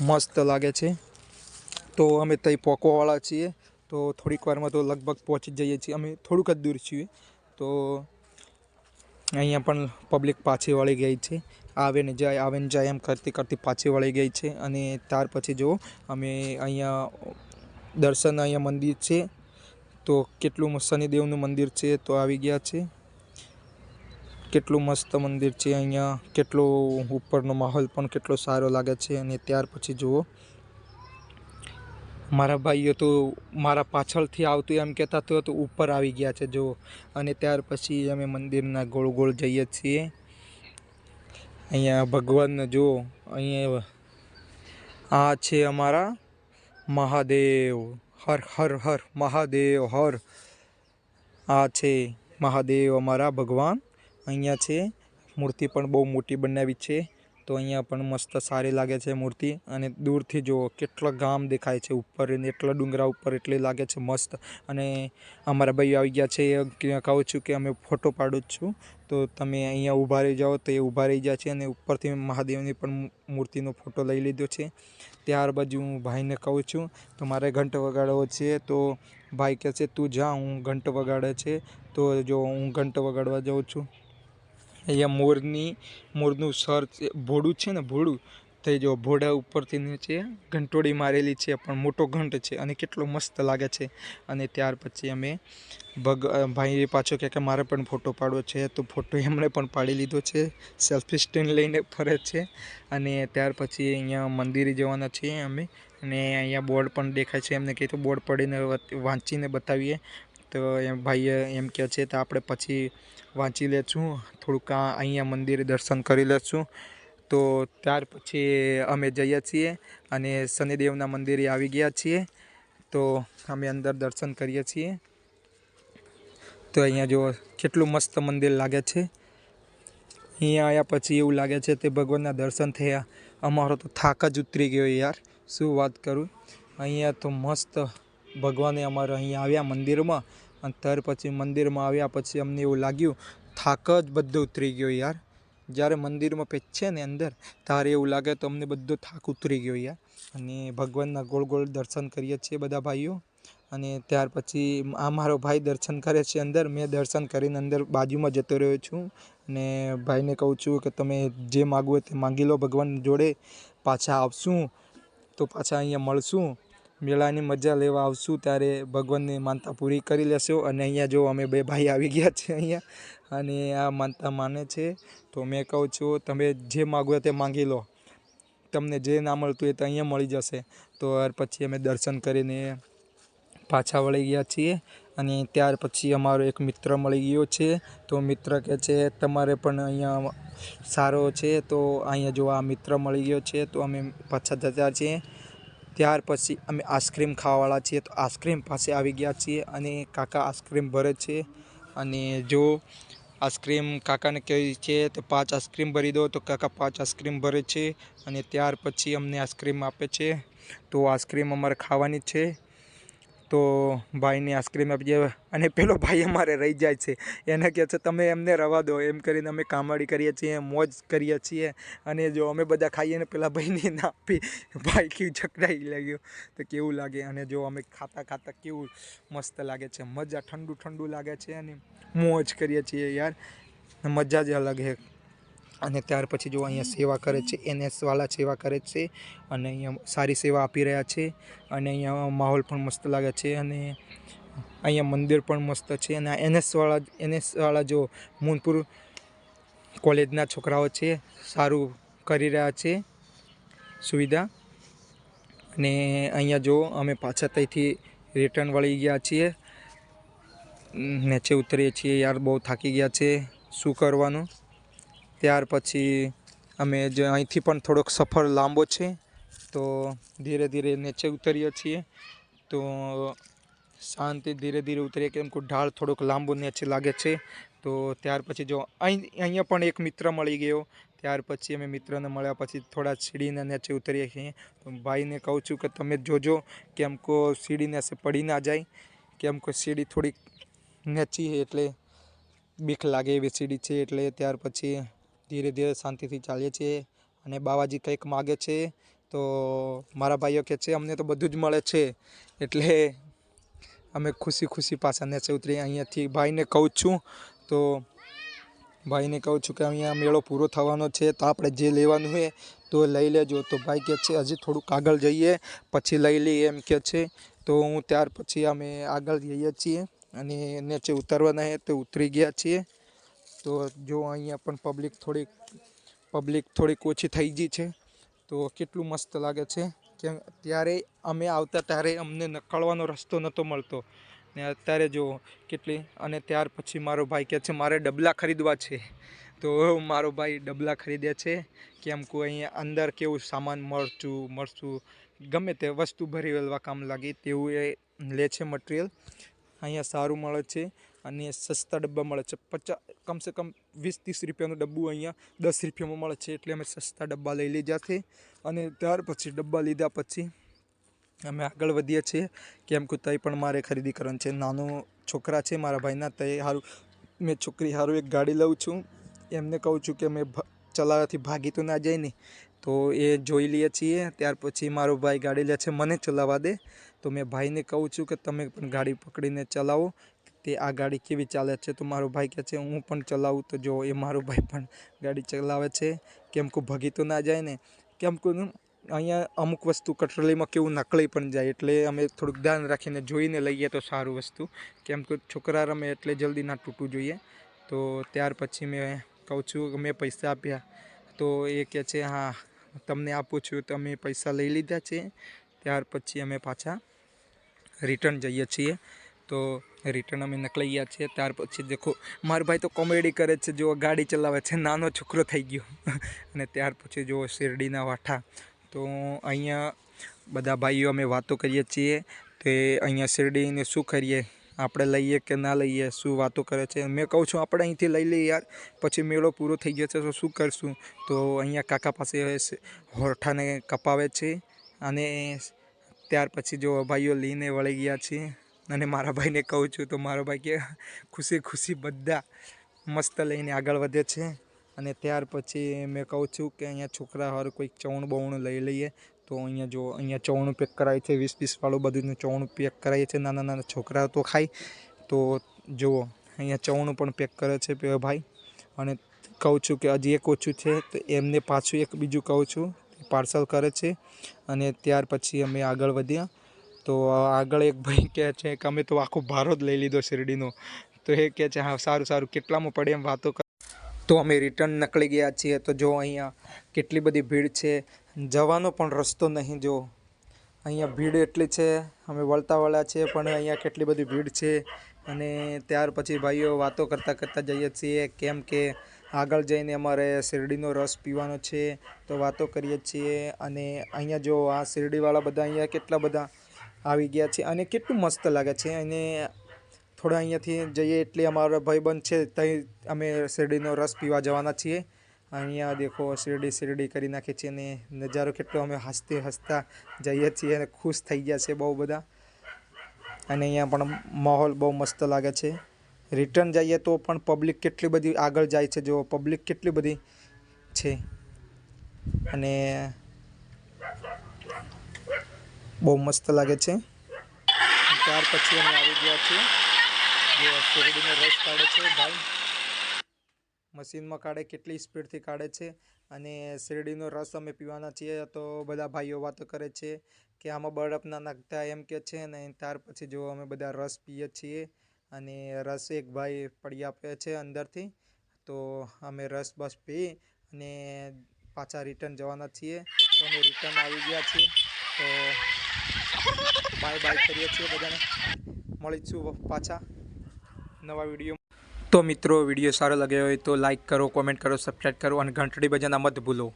મસ્ત લાગે છે. તો અમે ત્યાં પહોંચવાવાળા છીએ. તો થોડીક વારમાં તો લગભગ પહોંચી જઈએ છીએ. અમે થોડુંક જ દૂર છીએ. તો અહીંયા પણ પબ્લિક પાછી વળી ગઈ છે, આવે ને જાય એમ કરતી પાછી વળી ગઈ છે. અને ત્યાર પછી જુઓ અમે અહીંયા દર્શન, અહીંયા મંદિર છે. તો કેટલું શનિદેવનું મંદિર છે, તો આવી ગયા છે. કેટલું મસ્ત મંદિર છે અહીંયા, કેટલો ઉપરનો માહોલ પણ કેટલો સારો લાગે છે. અને ત્યાર પછી જુઓ મારા ભાઈઓ તો મારા પાછળથી આવતું એમ કહેતા તો ઉપર આવી ગયા છે જુઓ. અને ત્યાર પછી અમે મંદિરના ગોળ ગોળ જઈએ છીએ. અહીંયા ભગવાનને જુઓ, અહીંયા આ છે અમારા મહાદેવ. હર હર હર મહાદેવ હર. આ છે મહાદેવ અમારા ભગવાન. અહીંયા છે મૂર્તિ પણ બહુ મોટી બનાવી છે. તો અહીંયા પણ મસ્ત સારી લાગે છે મૂર્તિ. અને દૂરથી જુઓ કેટલા ગામ દેખાય છે ઉપર, એટલા ડુંગરા ઉપર, એટલે લાગે છે મસ્ત. અને અમારા ભાઈઓ આવી ગયા છે. કહું છું કે અમે ફોટો પાડું છું, તો તમે અહીંયા ઊભા રહી જાઓ. તો એ ઊભા રહી જાય છે. અને ઉપરથી મહાદેવની પણ મૂર્તિનો ફોટો લઈ લીધો છે. ત્યારબાદ હું ભાઈને કહું છું તો મારે ઘંટ વગાડવો છે. તો ભાઈ કહે છે તું જા, હું ઘંટ વગાડે છે. તો જો હું ઘંટ વગાડવા જાઉં છું. અહીંયા મોરનું સર ભોળું છે ને, ભોળું થઈ જો ભોળા ઉપરથી નીચે ઘંટોળી મારેલી છે, પણ મોટો ઘંટ છે અને કેટલો મસ્ત લાગે છે. અને ત્યાર પછી અમે ભાઈ પાછો કે મારે પણ ફોટો પાડવો છે, તો ફોટો એમણે પણ પાડી લીધો છે. સેલ્ફી સ્ટેન્ડ લઈને ફરે છે. અને ત્યાર પછી અહીંયા મંદિરે જવાના છીએ અમે. અને અહીંયા બોર્ડ પણ દેખાય છે. એમને કીધું બોર્ડ પડીને વાંચીને બતાવીએ. તો એમ ભાઈએ એમ કહે છે તો આપણે પછી વાંચી લેશું થોડુંક. અહીંયા મંદિરે દર્શન કરી લેશું. તો ત્યાર પછી અમે જઈએ છીએ અને શનિદેવના મંદિરે આવી ગયા છીએ. તો અમે અંદર દર્શન કરીએ છીએ. તો અહીંયા જો કેટલું મસ્ત મંદિર લાગે છે. અહીંયા આવ્યા પછી એવું લાગે છે તે ભગવાનના દર્શન થયા. અમારો તો થાક જ ઉતરી ગયો યાર, શું વાત કરું. અહીંયા તો મસ્ત ભગવાને અમારે અહીંયા આવ્યા મંદિરમાં, અને ત્યાર પછી મંદિરમાં આવ્યા પછી અમને એવું લાગ્યું થાક જ બધો ઉતરી ગયો યાર. જ્યારે મંદિરમાં પહોંચ્યા ને અંદર ત્યારે એવું લાગે તો અમને બધો થાક ઉતરી ગયો યાર. અને ભગવાનના ગોળ ગોળ દર્શન કરીએ છીએ બધા ભાઈઓ. અને ત્યાર પછી આ મારો ભાઈ દર્શન કરે છે અંદર. મેં દર્શન કરીને અંદર બાજુમાં જતો રહ્યો છું. અને ભાઈને કહું છું કે તમે જે માગવું હોય તે માંગી લો ભગવાન જોડે. પાછા આવશું તો પાછા અહીંયા મળશું, મેળાની મજા લેવા આવશું ત્યારે ભગવાનની માનતા પૂરી કરી લેશું. અને અહીંયા જો અમે બે ભાઈ આવી ગયા છે અહીંયા, અને આ માનતા માને છે. તો મેં કહું છું તમે જે માગવું હોય તે માંગી લો, તમને જે ના મળતું હોય તો અહીંયા મળી જશે. તો પછી અમે દર્શન કરીને પાછા વળી ગયા છીએ. અને ત્યાર પછી અમારો એક મિત્ર મળી ગયો છે. તો મિત્ર કહે છે તમારે પણ અહીંયા સારો છે. તો અહીંયા જો આ મિત્ર મળી ગયો છે તો અમે પાછા જતા છીએ. ત્યાર પછી અમે આઈસ્ક્રીમ ખાવાવાળા છીએ, તો આઈસ્ક્રીમ પાસે આવી ગયા છીએ. અને કાકા આઈસ્ક્રીમ ભરે છે. અને જો આઈસ્ક્રીમ કાકાને કહે છે તો 5 આઈસ્ક્રીમ ભરી દો, તો કાકા 5 આઈસ્ક્રીમ ભરે છે. અને ત્યાર પછી અમને આઈસ્ક્રીમ આપે છે. તો આઈસ્ક્રીમ અમારે ખાવાની છે. તો ભાઈને આઈસ્ક્રીમ આપી જાય. અને પેલો ભાઈ અમારે રહી જાય છે. એને કહે છે તમે એમને રવા દો, એમ કરીને અમે કામડી કરીએ છીએ, મોજ કરીએ છીએ. અને જો અમે બધા ખાઈએ ને પેલા ભાઈને ના આપી, ભાઈ કેવું ઝઘડાઈ લાગ્યું તો કેવું લાગે. અને જો અમે ખાતા ખાતા કેવું મસ્ત લાગે છે, મજા ઠંડુ ઠંડુ લાગે છે. અને મોજ કરીએ છીએ યાર, મજા જ અલગ છે. અને ત્યાર પછી જો અહીંયા સેવા કરે છે, NSવાળા સેવા કરે છે. અને અહીંયા સારી સેવા આપી રહ્યા છે. અને અહીંયા માહોલ પણ મસ્ત લાગે છે. અને અહીંયા મંદિર પણ મસ્ત છે. અને આ NSવાળા જો મૂનપુર કોલેજના છોકરાઓ છે, સારું કરી રહ્યા છે સુવિધા. અને અહીંયા જો અમે પાછા ત્યાંથી રિટર્ન વળી ગયા છીએ, નીચે ઉતરીએ છીએ યાર, બહુ થાકી ગયા છે, શું કરવાનું. ત્યાર પછી અમે જે અહીંથી પણ થોડોક સફર લાંબો છે, તો ધીરે ધીરે નીચે ઉતરીએ છીએ. તો શાંતિ ધીરે ધીરે ઉતરીએ, કેમ કે ઢાળ થોડોક લાંબો નીચે લાગે છે. તો ત્યાર પછી જો અહીંયા પણ એક મિત્ર મળી ગયો. ત્યાર પછી અમે મિત્રને મળ્યા પછી થોડા સીડીને નીચે ઉતરીએ છીએ. તો ભાઈને કહું છું કે તમે જોજો, કેમ કે સીડી નીચે પડી ના જાય, કેમ કે સીડી થોડીક નીચી એટલે બીક લાગે એવી સીડી છે. એટલે ત્યાર પછી ધીરે ધીરે શાંતિથી ચાલીએ છીએ. અને બાવાજી કંઈક માગે છે, તો મારા ભાઈઓ કહે છે અમને તો બધું જ મળે છે. એટલે અમે ખુશી ખુશી પાછા નીચે ઉતરી અહીંયાથી ભાઈને કહું છું. તો ભાઈને કહું છું કે અહીંયા મેળો પૂરો થવાનો છે, તો આપણે જે લેવાનું હોય તો લઈ લેજો. તો ભાઈ કહે છે હજી થોડુંક આગળ જઈએ પછી લઈ લઈએ એમ કહે છે. તો હું ત્યાર પછી અમે આગળ જઈએ છીએ. અને નીચે ઉતરવાના છે તો ઉતરી ગયા છીએ. તો જો અહીંયા પણ પબ્લિક થોડીક ઓછી થઈ ગઈ છે. તો કેટલું મસ્ત લાગે છે. કે ત્યારે અમે આવતા ત્યારે અમને નીકળવાનો રસ્તો નહોતો મળતો, ને અત્યારે જો કેટલી. અને ત્યાર પછી મારો ભાઈ કહે છે મારે ડબલા ખરીદવા છે. તો મારો ભાઈ ડબલા ખરીદે છે, કેમ કે અહીંયા અંદર કેવું સામાન મરચું ગમે તે વસ્તુ ભરી વેલવા કામ લાગે તેવું એ લે છે મટિરિયલ. અહીંયા સારું મળે છે. અને સસ્તા ડબ્બા મળે છે. કમસે કમ 20-30 રૂપિયાનું ડબ્બું અહીંયા 10 રૂપિયામાં મળે છે. એટલે અમે સસ્તા ડબ્બા લઈ લીધા છે. અને ત્યાર પછી ડબ્બા લીધા પછી અમે આગળ વધીએ છીએ, કેમ કે તઈ પણ મારે ખરીદી કરવાની છે. નાનો છોકરા છે મારા ભાઈના, તઈ સારું મેં છોકરી સારું એક ગાડી લઉં છું. એમને કહું છું કે મેં ચલાવવાથી ભાગી તો ના જાય ને, તો એ જોઈ લઈએ છીએ. ત્યાર પછી મારો ભાઈ ગાડી લે છે, મને ચલાવવા દે. તો મેં ભાઈને કહું છું કે તમે પણ ગાડી પકડીને ચલાવો, તે આ ગાડી કેવી ચાલે છે. તો મારો ભાઈ કહે છે હું પણ ચલાવું. તો જો એ મારો ભાઈ પણ ગાડી ચલાવે છે, કેમ કે ભાગી તો ના જાય ને. કેમ કે અહીંયા અમુક વસ્તુ કટરલીમાં કેવું નકળી પણ જાય, એટલે અમે થોડુંક ધ્યાન રાખીને જોઈને લઈએ તો સારું વસ્તુ. કેમ કે છોકરા રમે એટલે જલ્દી ના તૂટવું જોઈએ. તો ત્યાર પછી મેં કહું છું કે મેં પૈસા આપ્યા. તો એ કહે છે હા તમને આપું છું. તો અમે પૈસા લઈ લીધા છે. ત્યાર પછી અમે પાછા રિટર્ન જઈએ છીએ. તો રિટર્ન અમે નીકળી ગયા છીએ. ત્યાર પછી દેખો મારો ભાઈ તો કોમેડી કરે છે, જો ગાડી ચલાવે છે, નાનો છોકરો થઈ ગયો. અને ત્યાર પછી જો શેરડીના વાઠા, તો અહીંયા બધા ભાઈઓ અમે વાતો કરીએ છીએ કે અહીંયા શેરડીને શું કરીએ, આપણે લઈએ કે ના લઈએ, શું વાતો કરે છે. મેં કહું છું આપણે અહીંથી લઈ લઈએ યાર, પછી મેળો પૂરો થઈ ગયો છે તો શું કરશું. તો અહીંયા કાકા પાસે હોઠાને કપાવે છે. અને ત્યાર પછી જો ભાઈઓ લઈને વળી ગયા છીએ. અને મારા ભાઈને કહું છું તો મારો ભાઈ કે ખુશી ખુશી બધા મસ્ત લઈને આગળ વધે છે. અને ત્યાર પછી મેં કહું છું કે અહીંયા છોકરા હારું કોઈક ચવણું બવણું લઈ લઈએ. તો અહીંયા જો અહીંયા ચવણું પેક કરાય છે, 20-20 વાળું બધું ચવણું પેક કરાય છે. નાના નાના છોકરાઓ તો ખાય. તો જુઓ અહીંયા ચવણું પણ પેક કરે છે ભાઈ. અને કહું છું કે હજી એક ઓછું છે તો એમને પાછું એક બીજું કહું છું પાર્સલ કરે છે. અને ત્યાર પછી અમે આગળ વધ્યા. તો આગળ એક ભાઈ કહે છે કે અમે તો આખો ભારો જ લઈ લીધો શેરડીનો. તો એ કહે છે હા સારું સારું, કેટલામાં પડે એમ વાતો કર. તો અમે રિટર્ન નીકળી ગયા છીએ. તો જો અહીંયા કેટલી બધી ભીડ છે, જવાનો પણ રસ્તો નહીં. જો અહીંયા ભીડ એટલી છે, અમે વળતા છીએ પણ અહીંયા કેટલી બધી ભીડ છે. અને ત્યાર પછી ભાઈઓ વાતો કરતાં જઈએ છીએ, કેમ કે આગળ જઈને અમારે શેરડીનો રસ પીવાનો છે. તો વાતો કરીએ છીએ. અને અહીંયા જો આ શેરડીવાળા બધા અહીંયા કેટલા બધા આવી ગયા છે અને કેટલું મસ્ત લાગે છે. અને થોડા અહીંયાથી જઈએ એટલે અમારા ભાઈબંધ છે ત્યાં અમે શેરડીનો રસ પીવા જવાના છીએ. અહીંયા દેખો શેરડી કરી નાખી છે. અને નજારો કેટલો અમે હસતા જઈએ છીએ અને ખુશ થઈ ગયા છે બહુ બધા. અને અહીંયા પણ માહોલ બહુ મસ્ત લાગે છે. રિટર્ન જઈએ તો પણ પબ્લિક કેટલી બધી આગળ જાય છે, જો પબ્લિક કેટલી બધી છે. અને બહુ મસ્ત લાગે છે. ત્યાર પછી અમે આવી ગયા છીએ. જે શેરડીનો રસ કાઢે છે ભાઈ, મશીનમાં કાઢે, કેટલી સ્પીડથી કાઢે છે. અને શેરડીનો રસ અમે પીવાના છીએ. તો બધા ભાઈઓ વાતો કરે છે કે આમાં બરફ ના નાખતા એમ કે છે. અને ત્યાર પછી જો અમે બધા રસ પીએ છીએ. અને રસ એક ભાઈ પડી આપે છે અંદરથી. તો અમે રસ બસ પી અને પાછા રિટર્ન જવાના છીએ. તો અમે રિટર્ન આવી ગયા છીએ. તો બાય કરીએ છીએ બધાને. મળીશું પાછા નવા વિડીયો. તો મિત્રો વિડીયો સારો લાગ્યો હોય તો લાઈક કરો, કોમેન્ટ કરો, સબસ્ક્રાઈબ કરો અને ઘંટડી બજાવવાનું મત ભૂલો.